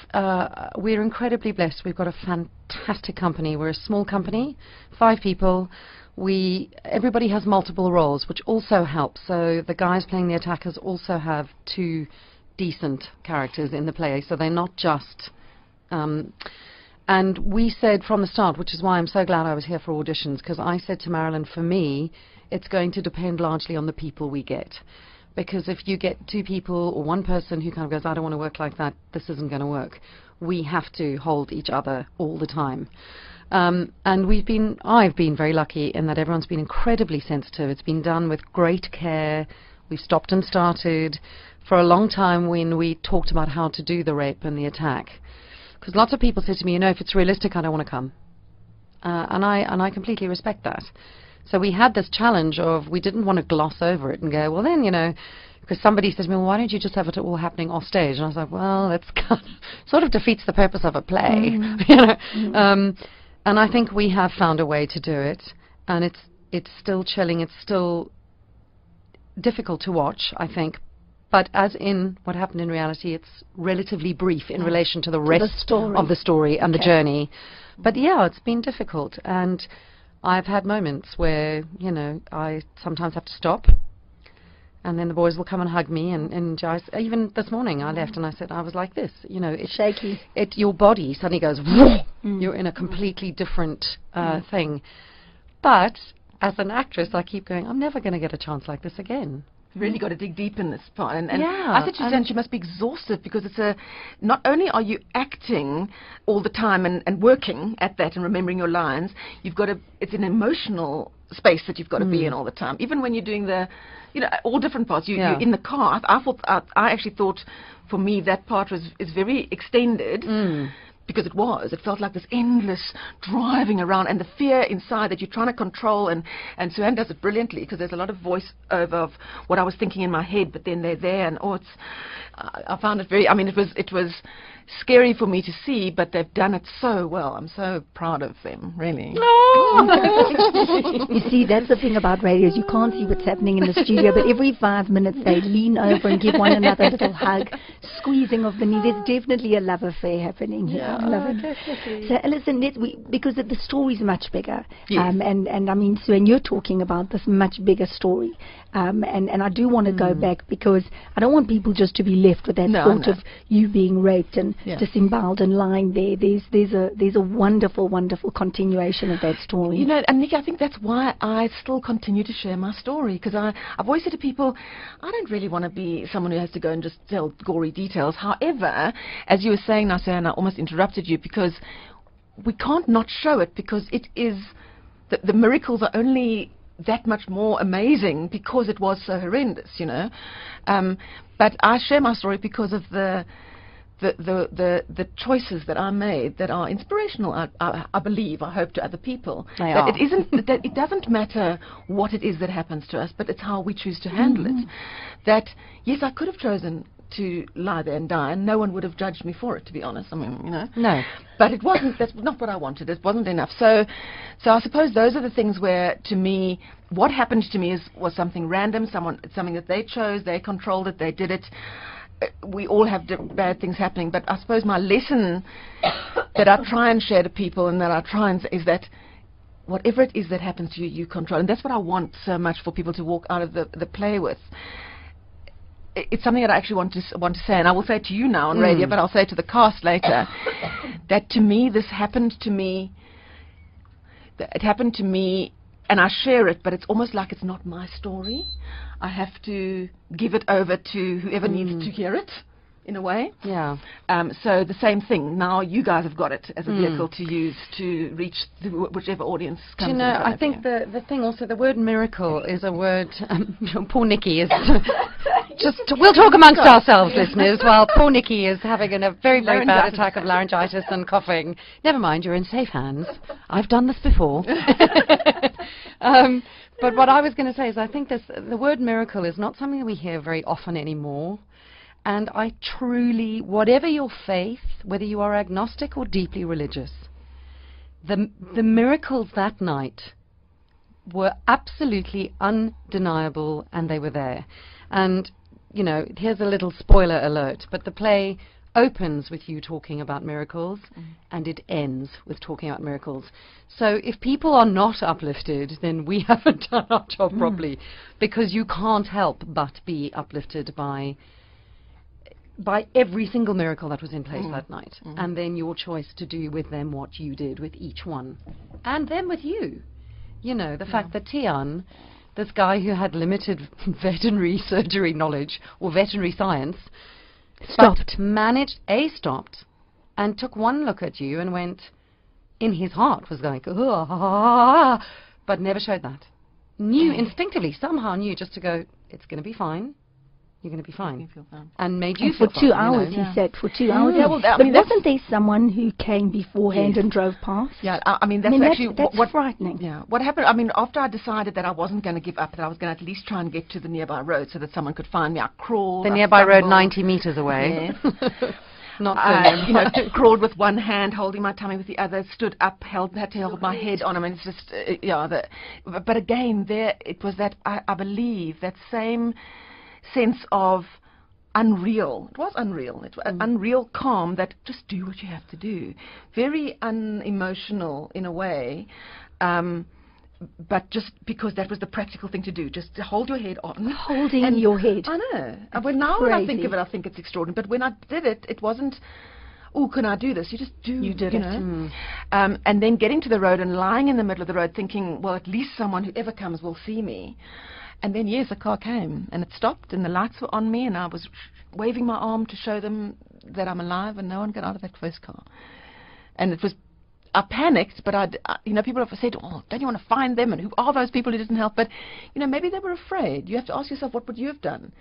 incredibly blessed. We've got a fantastic company. We're a small company, 5 people. Everybody has multiple roles, which also helps. So the guys playing the attackers also have 2 decent characters in the play, so they're not just... and we said from the start, which is why I'm so glad I was here for auditions, because I said to Marilyn, for me, it's going to depend largely on the people we get. Because if you get 2 people or 1 person who kind of goes, I don't want to work like that, this isn't going to work. We have to hold each other all the time. And I've been very lucky in that everyone's been incredibly sensitive. It's been done with great care. We've stopped and started for a long time when we talked about how to do the rape and the attack. Because lots of people say to me, if it's realistic, I don't want to come. And I completely respect that. So we had this challenge of, we didn't want to gloss over it and go, well then, because somebody says to me, well, why don't you just have it all happening off stage? And I was like, well, that's kind of, sort of defeats the purpose of a play, And I think we have found a way to do it, and it's still chilling. It's still difficult to watch, I think. But as in what happened in reality, it's relatively brief in relation to the rest of the story and the journey. But yeah, it's been difficult, and I've had moments where, I sometimes have to stop, and then the boys will come and hug me, and even this morning I left and I said, I was like this, it's shaky. Your body suddenly goes, whoa, you're in a completely different thing. But as an actress, I keep going, I'm never going to get a chance like this again. Really got to dig deep in this part. And yeah, I said to Suzanne, she must be exhausted, because not only are you acting all the time and working at that and remembering your lines, it's an emotional space that you've got to be in all the time. Even when you're doing the, all different parts. You're in the car. I actually thought, for me, that part is very extended. Because it felt like this endless driving around, and the fear inside that you're trying to control, and Suanne does it brilliantly, because there's a lot of voice over of what I was thinking in my head, but then they're there, and I found it very, it was scary for me to see, but they've done it so well. I'm so proud of them, really. You see, that's the thing about radio, is you can't see what's happening in the studio, but every 5 minutes they lean over and give one another a little hug, squeezing of the knee. There's definitely a love affair happening here. I love it. So, Alison, because the story's much bigger, yes. And Suanne, you're talking about this much bigger story, and I do want to go back, because I don't want people just to be left with that thought of you being raped and disemboweled and lying there. There's a wonderful, wonderful continuation of that story. And Niki, I think that's why I still continue to share my story, because I've always said to people, I don't really want to be someone who has to go and just tell gory details. However, as you were saying now, Sarah, and I almost interrupted you, because we can't not show it, because it is, the miracles are only that much more amazing because it was so horrendous, But I share my story because of the choices that I made that are inspirational, I believe, I hope, to other people. That it doesn't matter what it is that happens to us, but it's how we choose to handle it. That, yes, I could have chosen to lie there and die, and no one would have judged me for it, to be honest. No. But it wasn't, that's not what I wanted. It wasn't enough. So I suppose those are the things where, to me, what happened to me was something random, something that they chose, they controlled it, they did it. We all have bad things happening, but I suppose my lesson that I try and share to people, and that I try and say, is that whatever it is that happens to you, you control. And that's what I want so much for people to walk out of the play with. It's something that I actually want to say, and I will say it to you now on radio, but I'll say it to the cast later, that to me, this happened to me, it happened to me, and I share it, but it's almost like it's not my story. I have to give it over to whoever needs to hear it, in a way. Yeah. So the same thing. Now you guys have got it as a vehicle to use to reach whichever audience comes. Do you know, I think the thing also, the word miracle is a word. Poor Niki is just. We'll talk amongst ourselves, listeners, while poor Niki is having a very bad attack of laryngitis and coughing. Never mind, you're in safe hands. I've done this before. But what I was going to say is, I think the word miracle is not something that we hear very often anymore. And I truly, whatever your faith, whether you are agnostic or deeply religious, the miracles that night were absolutely undeniable, and they were there. And, here's a little spoiler alert, but the play opens with you talking about miracles, and it ends with talking about miracles. So if people are not uplifted, then we haven't done our job properly, because you can't help but be uplifted by every single miracle that was in place that night, and then your choice to do with them what you did with each one, and then with you. The fact that Tian, this guy who had limited veterinary surgery knowledge or veterinary science, stopped and took one look at you and went, in his heart was going, but never showed that. Instinctively, somehow knew just to go, it's going to be fine. You're going to be fine. And made you feel for 2 hours, he said, for 2 hours. Yeah, well, but wasn't there someone who came beforehand and drove past? Yeah, that's frightening. Yeah, what happened, after I decided that I wasn't going to give up, that I was going to at least try and get to the nearby road so that someone could find me, I crawled. The nearby road 90 meters away. Yes. Not crawled with one hand, holding my tummy with the other, stood up, had to hold my head on. It's just, but again, it was that, I believe, that same sense of unreal. It was unreal. It was unreal calm, that just do what you have to do. Very unemotional in a way, but just because that was the practical thing to do. Just to hold your head on. Holding your head. I know. When I think of it, I think it's extraordinary. But when I did it, it wasn't, oh, can I do this? You just do. You did it. And then getting to the road and lying in the middle of the road thinking, well, at least someone, whoever comes, will see me. And then, yes, a car came, and it stopped, and the lights were on me, and I was waving my arm to show them that I'm alive, and no one got out of that first car. And it was I panicked, but people have said, oh, don't you want to find them? And who are those people who didn't help? But, maybe they were afraid. You have to ask yourself, what would you have done?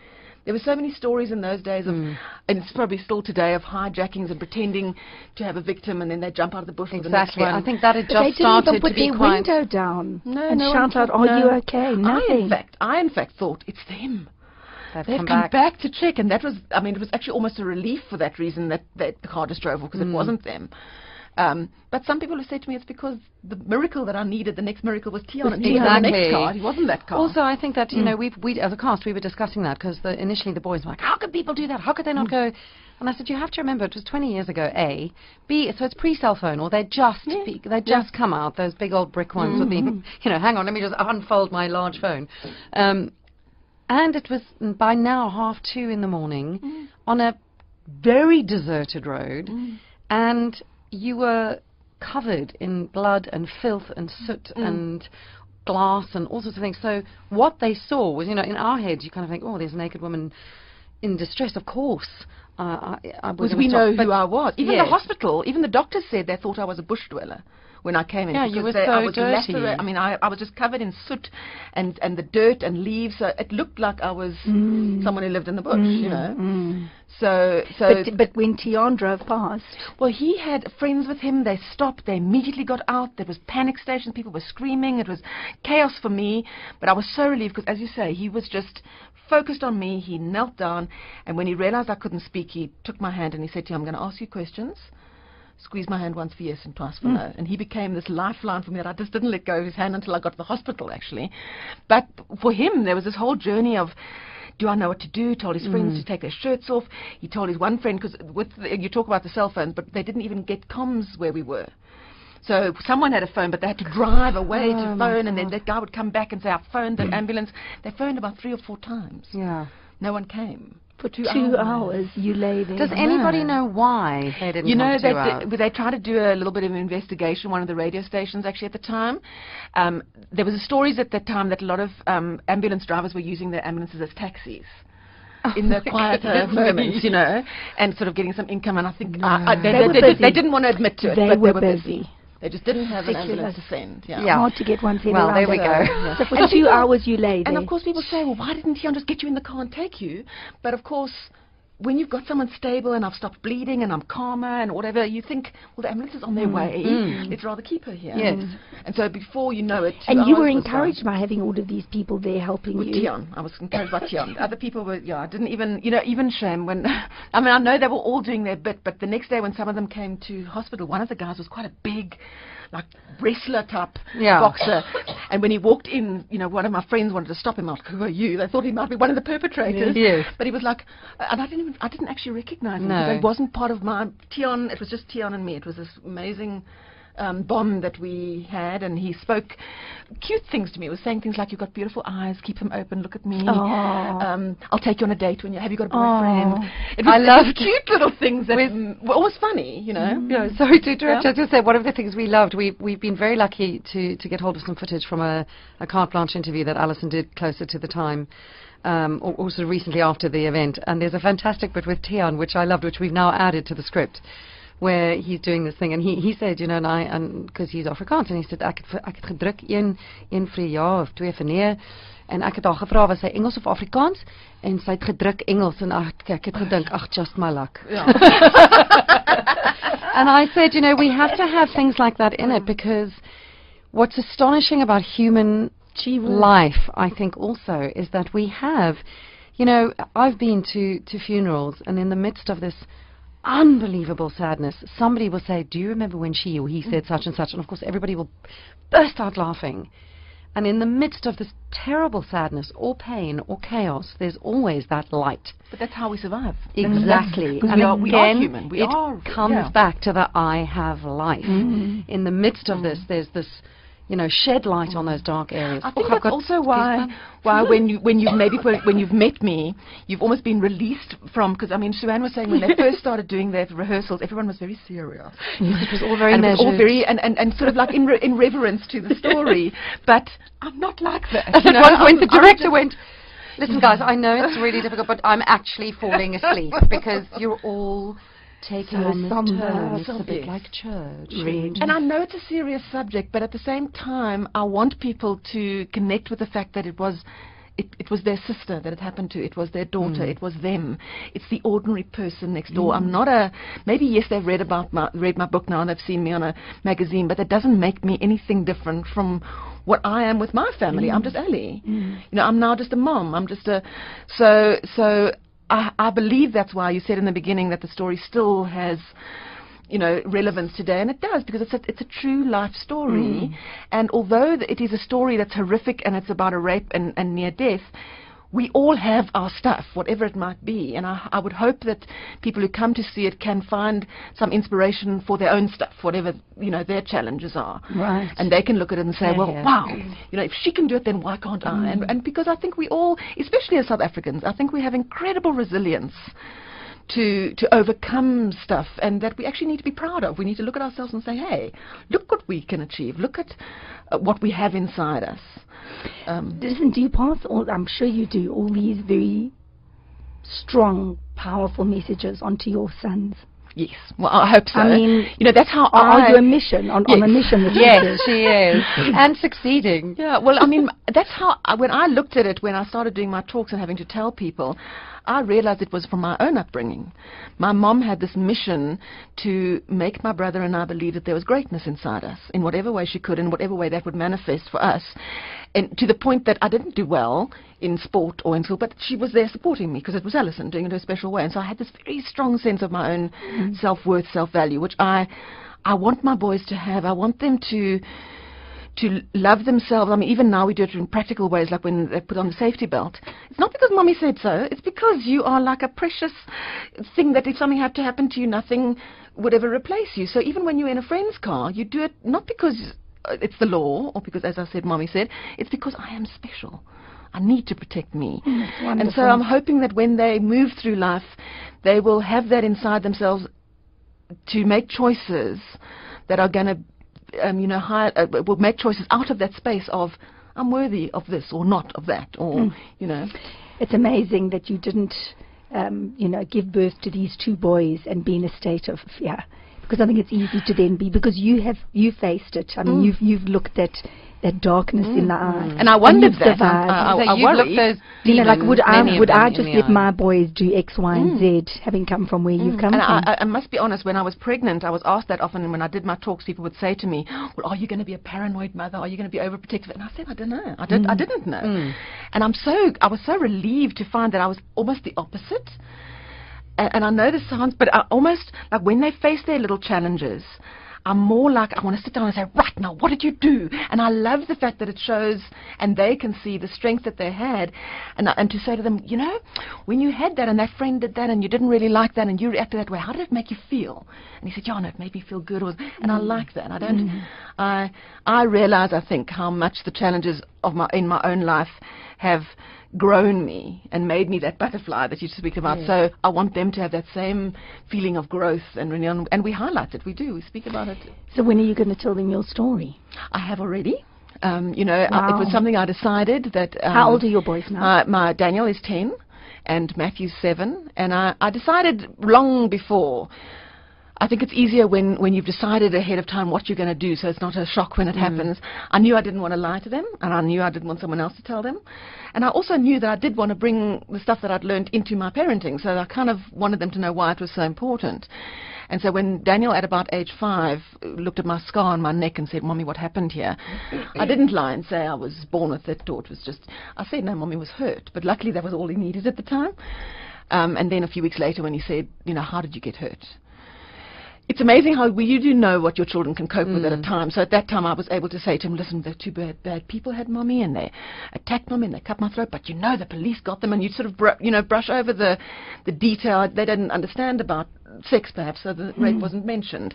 There were so many stories in those days of, and it's probably still today, of hijackings and pretending to have a victim, and then they jump out of the bush with the next one. I think that had But just started they didn't even to put be their quite... window down and no shout out, one- are you okay? Nothing. I in fact thought, it's them. They've come back to check, and that was, it was actually almost a relief for that reason that the car just drove off, because it wasn't them. But some people have said to me it's because the miracle that I needed, the next miracle was Tian, and he was in the next car. He wasn't that car. Also, I think that, we as a cast, we were discussing that, because initially the boys were like, how could people do that? How could they not go? And I said, you have to remember, it was 20 years ago, A. B, so it's pre-cell phone, or they just come out, those big old brick ones with the, hang on, let me just unfold my large phone. And it was by now 2:30 in the morning on a very deserted road, and you were covered in blood and filth and soot and glass and all sorts of things. So what they saw was, in our heads, you kind of think, oh, there's a naked woman in distress. Of course. Because we know who I was. Even the hospital, even the doctors said they thought I was a bush dweller when I came in. Yeah, you were I so was dirty. I was just covered in soot and the dirt and leaves. So it looked like I was someone who lived in the bush, So, but when Tian drove past, well, he had friends with him. They stopped. They immediately got out. There was panic stations. People were screaming. It was chaos for me. But I was so relieved because, as you say, he was just focused on me. He knelt down, and when he realized I couldn't speak, he took my hand and he said to me, I'm going to ask you questions. Squeeze my hand once for yes and twice for no. And he became this lifeline for me that I just didn't let go of his hand until I got to the hospital, actually. But for him, there was this whole journey of, do I know what to do? He told his friends to take their shirts off. He told his one friend, because you talk about the cell phones, but they didn't even get comms where we were. So someone had a phone, but they had to drive away to phone, and then that guy would come back and say, I phoned the ambulance. They phoned about 3 or 4 times. Yeah. No one came. For 2 hours, you lay there. Does anybody know why they didn't come for 2 hours? They tried to do a little bit of investigation, one of the radio stations actually at the time. There was stories at that time that a lot of ambulance drivers were using their ambulances as taxis. In the quieter moments, and sort of getting some income, and I think they didn't want to admit to it, but they were busy. They just didn't have an ambulance to send. Yeah. Hard to get one sent Well, around. there we go. So for 2 hours you lay there. And of course people say, well, why didn't Tian just get you in the car and take you? But of course, when you've got someone stable and I've stopped bleeding and I'm calmer and whatever, you think, well, the ambulance is on their way. Let's rather keep her here. Yes. And so before you know it, 2 and you were hours was encouraged by having all of these people there helping with you. Tian. I was encouraged by Tian. Other people were, I didn't even, even shame when, I know they were all doing their bit, but the next day when some of them came to hospital, one of the guys was quite a big, like wrestler type boxer, and when he walked in, one of my friends wanted to stop him. I was like, who are you? They thought he might be one of the perpetrators. Yes. But he was like, and I didn't actually recognize him, No. because he wasn't part of my Tian. It was just Tian and me. It was this amazing bond that we had, and he spoke cute things to me. He was saying things like, you've got beautiful eyes, keep them open, look at me. I'll take you on a date when have you got a boyfriend? I love cute little things that were always funny, Yeah, sorry to interrupt. I just say one of the things we loved, we've been very lucky to get hold of some footage from a carte blanche interview that Alison did closer to the time, or also recently after the event, and there's a fantastic bit with Tian which I loved, which we've now added to the script, where he's doing this thing, and he said, and because he's Afrikaans, and he said, ek het gedruk een vir ja of 2 vir nee, en ek het haar gevra was sy Engels of Afrikaans, en sy het gedruk Engels, en ek het gedink, ach, just my luck. Yeah. And I said, we have to have things like that in it, because what's astonishing about human life, I think also, is that we have, I've been to funerals, and in the midst of this unbelievable sadness, somebody will say, do you remember when she or he said such and such? And of course everybody will burst out laughing. And in the midst of this terrible sadness or pain or chaos, there's always that light. But that's how we survive. Exactly. And we are human. It comes back to the I have life. In the midst of this, there's this, shed light on those dark areas. I think that's also why when you've met me, you've almost been released from, because Suanne was saying when they first started doing their rehearsals, everyone was very serious. Yes, it was all very It measured. was all very and sort of like in reverence to the story. But I'm not like that. At one point the director went, listen guys, I know it's really difficult, but I'm actually falling asleep because you're all taking So on this somber, turn. It's a somber. bit like church. Really. And I know it's a serious subject, but at the same time, I want people to connect with the fact that it was their sister that it happened to. It was their daughter. It was them. It's the ordinary person next door. I'm not maybe yes, they've read my book now and they've seen me on a magazine, but that doesn't make me anything different from what I am with my family. I'm just Ellie. You know, I'm now just a mom. I'm just a so I believe that's why you said in the beginning that the story still has, you know, relevance today, and it does, because it's a true life story. And although it is a story that's horrific and it's about a rape and near death, we all have our stuff, whatever it might be, and I would hope that people who come to see it can find some inspiration for their own stuff, whatever, you know, their challenges are. Right. And they can look at it and say, well, Yeah. wow, you know, if she can do it, then why can't I? And because I think we all, especially as South Africans, I think we have incredible resilience to overcome stuff, and that we actually need to be proud of. We need to look at ourselves and say, hey, look what we can achieve. Look at what we have inside us. Listen, do you pass all, I'm sure you do, all these very strong, powerful messages onto your sons? Yes, well, I hope so. I mean, you know, that's how are you a mission, on a mission with Yes, she is. And succeeding. Yeah, well, I mean, that's how, when I looked at it, when I started doing my talks and having to tell people, I realized it was from my own upbringing. My mom had this mission to make my brother and I believe that there was greatness inside us, in whatever way she could, in whatever way that would manifest for us. And to the point that I didn't do well in sport or in school, but she was there supporting me, because it was Alison doing it in a special way. And so I had this very strong sense of my own self-worth, self-value, which I want my boys to have. I want them to love themselves. I mean, even now we do it in practical ways, like when they put on the safety belt. It's not because mommy said so. It's because you are like a precious thing that if something had to happen to you, nothing would ever replace you. So even when you're in a friend's car, you do it not because it's the law, or because, as I said, mommy said, it's because I am special. I need to protect me. And so I'm hoping that when they move through life, they will have that inside themselves to make choices that are going to will make choices out of that space of, I'm worthy of this or not of that, or, you know. It's amazing that you didn't, give birth to these two boys and be in a state of fear. Because I think it's easy to then be, because you faced it. I mean, you've looked at that darkness in the eye. And I wondered that. I worried. looked those You know, like, would I just let my my boys do X, Y, and Z, having come from where you've come and from? I must be honest, when I was pregnant, I was asked that often, and when I did my talks, people would say to me, well, are you going to be a paranoid mother? Are you going to be overprotective? And I said, I don't know. I didn't know. And I was so relieved to find that I was almost the opposite. And I know this sounds, but I almost, like, when they face their little challenges, I'm more like, I want to sit down and say, right, now, what did you do? And I love the fact that it shows, and they can see the strength that they had, and to say to them, you know, when you had that, and that friend did that, and you didn't really like that, and you reacted that way, how did it make you feel? And he said, yeah, no, it made me feel good. And I like that. I realize, I think, how much the challenges in my own life have grown me and made me that butterfly that you speak about. Yes. So I want them to have that same feeling of growth and renewal, and we highlight it. We speak about it. So when are you going to tell them your story? I have already. Wow. It was something I decided that... How old are your boys now? My Daniel is 10 and Matthew's 7, and I decided long before. I think it's easier when you've decided ahead of time what you're going to do, so it's not a shock when it happens. I knew I didn't want to lie to them, and I knew I didn't want someone else to tell them. And I also knew that I did want to bring the stuff that I'd learned into my parenting, so I kind of wanted them to know why it was so important. And so when Daniel, at about age 5, looked at my scar on my neck and said, Mommy, what happened here? I didn't lie and say I was born with it, or it was just... I said, no, Mommy was hurt, but luckily that was all he needed at the time. And then a few weeks later when he said, how did you get hurt? It's amazing how you do know what your children can cope with at a time. So at that time I was able to say to him, listen, the two bad people had Mommy, and they attacked Mommy, and they cut my throat, but the police got them. And you sort of brush over the detail. They didn't understand about sex, perhaps, so the rape wasn't mentioned.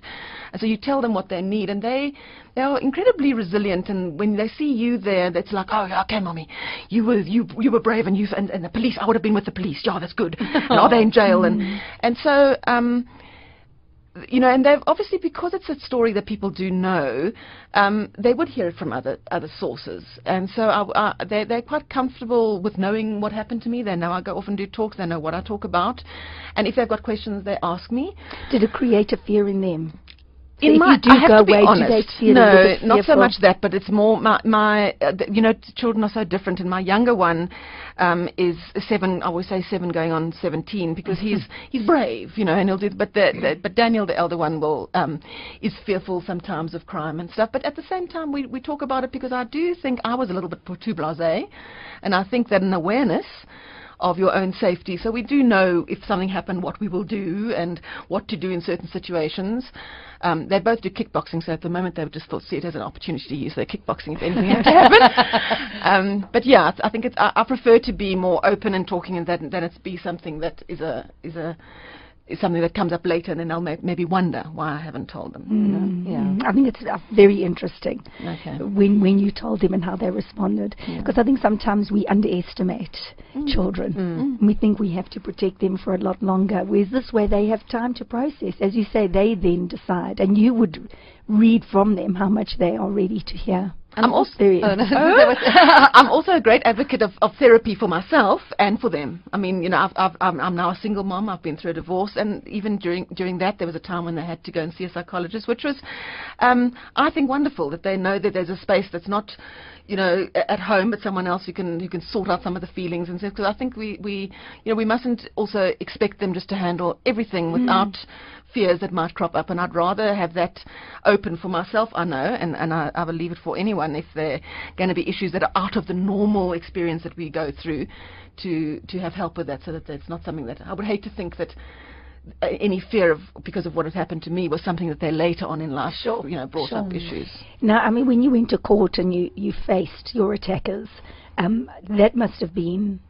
And so you tell them what they need, and they are incredibly resilient. And when they see you there, it's like, oh, okay, Mommy, you were brave, and the police, I would have been with the police. Yeah, that's good. And are they in jail? And so you know, and they've obviously, because it's a story that people do know, they would hear it from other sources, and so they're quite comfortable with knowing what happened to me. They know I go off and do talks. They know what I talk about, and if they've got questions, they ask me. Did it create a fear in them? So In my, I have to be honest, no, not so much that, but it's more you know, children are so different, and my younger one is 7. I always say 7 going on 17, because he's brave, you know, and he'll do. But Daniel, the elder one, is fearful sometimes of crime and stuff. But at the same time, we talk about it, because I do think I was a little bit too blasé, and I think that an awareness of your own safety. So we do know if something happened, what we will do and what to do in certain situations. They both do kickboxing, so at the moment they would just see it as an opportunity to use their kickboxing if anything had to happen. But yeah, I think I prefer to be more open and talking, and than it be something that is something that comes up later, and then they'll maybe wonder why I haven't told them. You know? Yeah, I think it's very interesting. Okay. When you told them and how they responded, because I think sometimes we underestimate children. We think we have to protect them for a lot longer, whereas this way they have time to process. As you say, they then decide, and you would read from them how much they are ready to hear. I'm also I'm also a great advocate of therapy for myself and for them. I mean, you know, I'm now a single mom. I've been through a divorce, and even during that, there was a time when they had to go and see a psychologist, which was, I think, wonderful that they know that there's a space that's not, you know, at home, but someone else who can sort out some of the feelings and stuff. Because I think we mustn't also expect them just to handle everything without fears that might crop up, and I'd rather have that open for myself, I know, and I will leave it for anyone if there are going to be issues that are out of the normal experience that we go through, to have help with that, so that it's not something that I would hate to think that any fear of, because of what had happened to me, was something that they later on in life, you know, brought up issues. Now, I mean, when you went to court and you faced your attackers, that must have been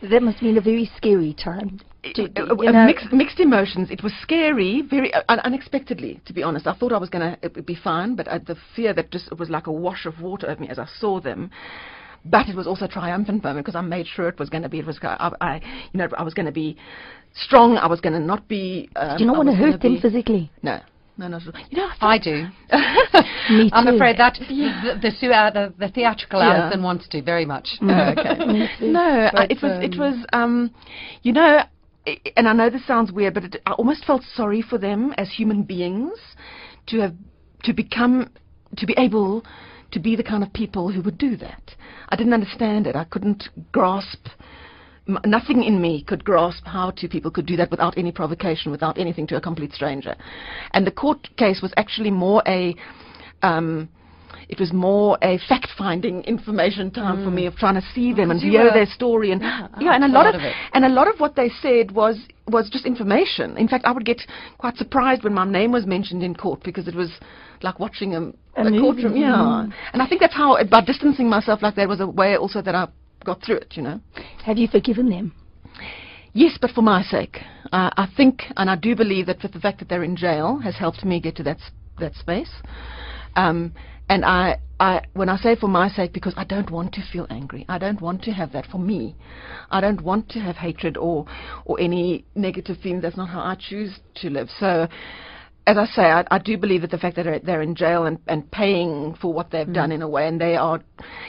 a very scary time. Mixed emotions. It was scary, very unexpectedly, to be honest. I thought I was going to be fine, but the fear that just, it was like a wash of water over me as I saw them. But it was also a triumphant moment, because I made sure it was going to be. I was going to be strong. I was going to not be. Did you not want to hurt them physically? No. No, not at all. You know, I do. Me too. I'm afraid that the theatrical Alison wants to very much. Okay. No, it was you know, and I know this sounds weird, but I almost felt sorry for them as human beings, to be able to be the kind of people who would do that. I didn't understand it. I couldn't grasp. Nothing in me could grasp how two people could do that without any provocation, without anything, to a complete stranger. And the court case was actually more a fact-finding information time for me, of trying to see them and hear their story, and and a lot of what they said was just information. In fact, I would get quite surprised when my name was mentioned in court, because it was like watching a courtroom. And I think that's how, by distancing myself like that, was a way also that I got through it, you know. Have you forgiven them? Yes, but for my sake. I think, and I do believe, that the fact that they're in jail has helped me get to that space. And I when I say for my sake, because I don't want to feel angry. I don't want to have that for me. I don't want to have hatred or any negative feelings. That's not how I choose to live. So, as I say, I do believe that the fact that they're in jail and paying for what they've done, in a way, and they are,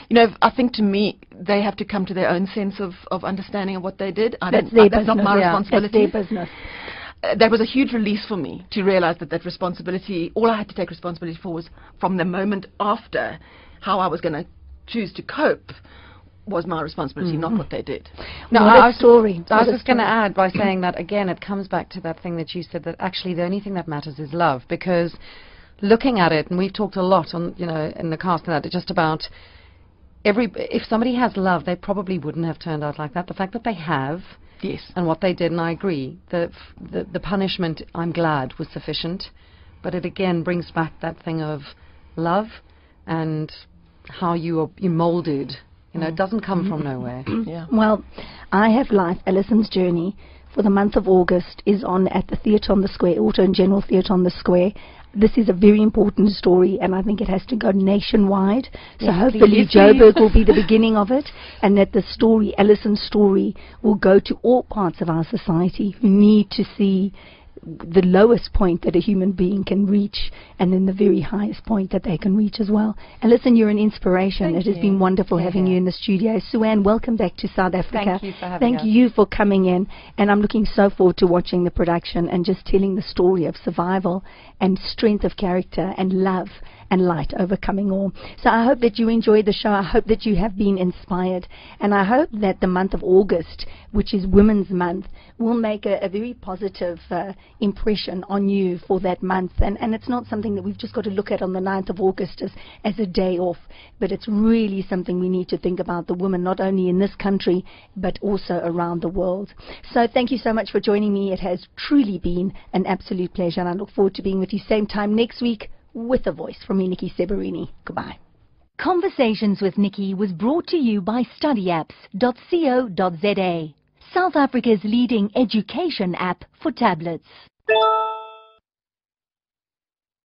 you know, I think, to me, they have to come to their own sense of understanding of what they did. That's not my responsibility. That's their business. That was a huge release for me, to realize that responsibility, all I had to take responsibility for, was from the moment after. How I was going to choose to cope was my responsibility, not what they did. No, I was just going to add by saying that, again, it comes back to that thing that you said, that actually the only thing that matters is love. Because looking at it, and we've talked a lot on, you know, in the cast, that just about if somebody has love, they probably wouldn't have turned out like that. The fact that they have, yes, and what they did, and I agree, the punishment, I'm glad, was sufficient. But it again brings back that thing of love and how you molded. You know, it doesn't come from nowhere. Well, I Have Life, Alison's Journey, for the month of August, is on at the Theatre on the Square, Auto and General Theatre on the Square. This is a very important story, and I think it has to go nationwide. So hopefully Joburg will be the beginning of it, and that the story, Alison's story, will go to all parts of our society who need to see the lowest point that a human being can reach, and then the very highest point that they can reach as well. And listen, you're an inspiration. Thank It has been wonderful having you in the studio. Suanne, welcome back to South Africa. Thank you for having us. Thank you for coming in, and I'm looking so forward to watching the production and just telling the story of survival and strength of character and love and light overcoming all. So I hope that you enjoyed the show. I hope that you have been inspired, and I hope that the month of August, which is Women's Month, will make a very positive impression on you for that month. And it's not something that we've just got to look at on the 9th of August as a day off, but it's really something we need to think about the women, not only in this country, but also around the world. So thank you so much for joining me. It has truly been an absolute pleasure, and I look forward to being with you same time next week with a voice from me, Niki Seberini. Goodbye. Conversations with Niki was brought to you by studyapps.co.za, South Africa's leading education app for tablets.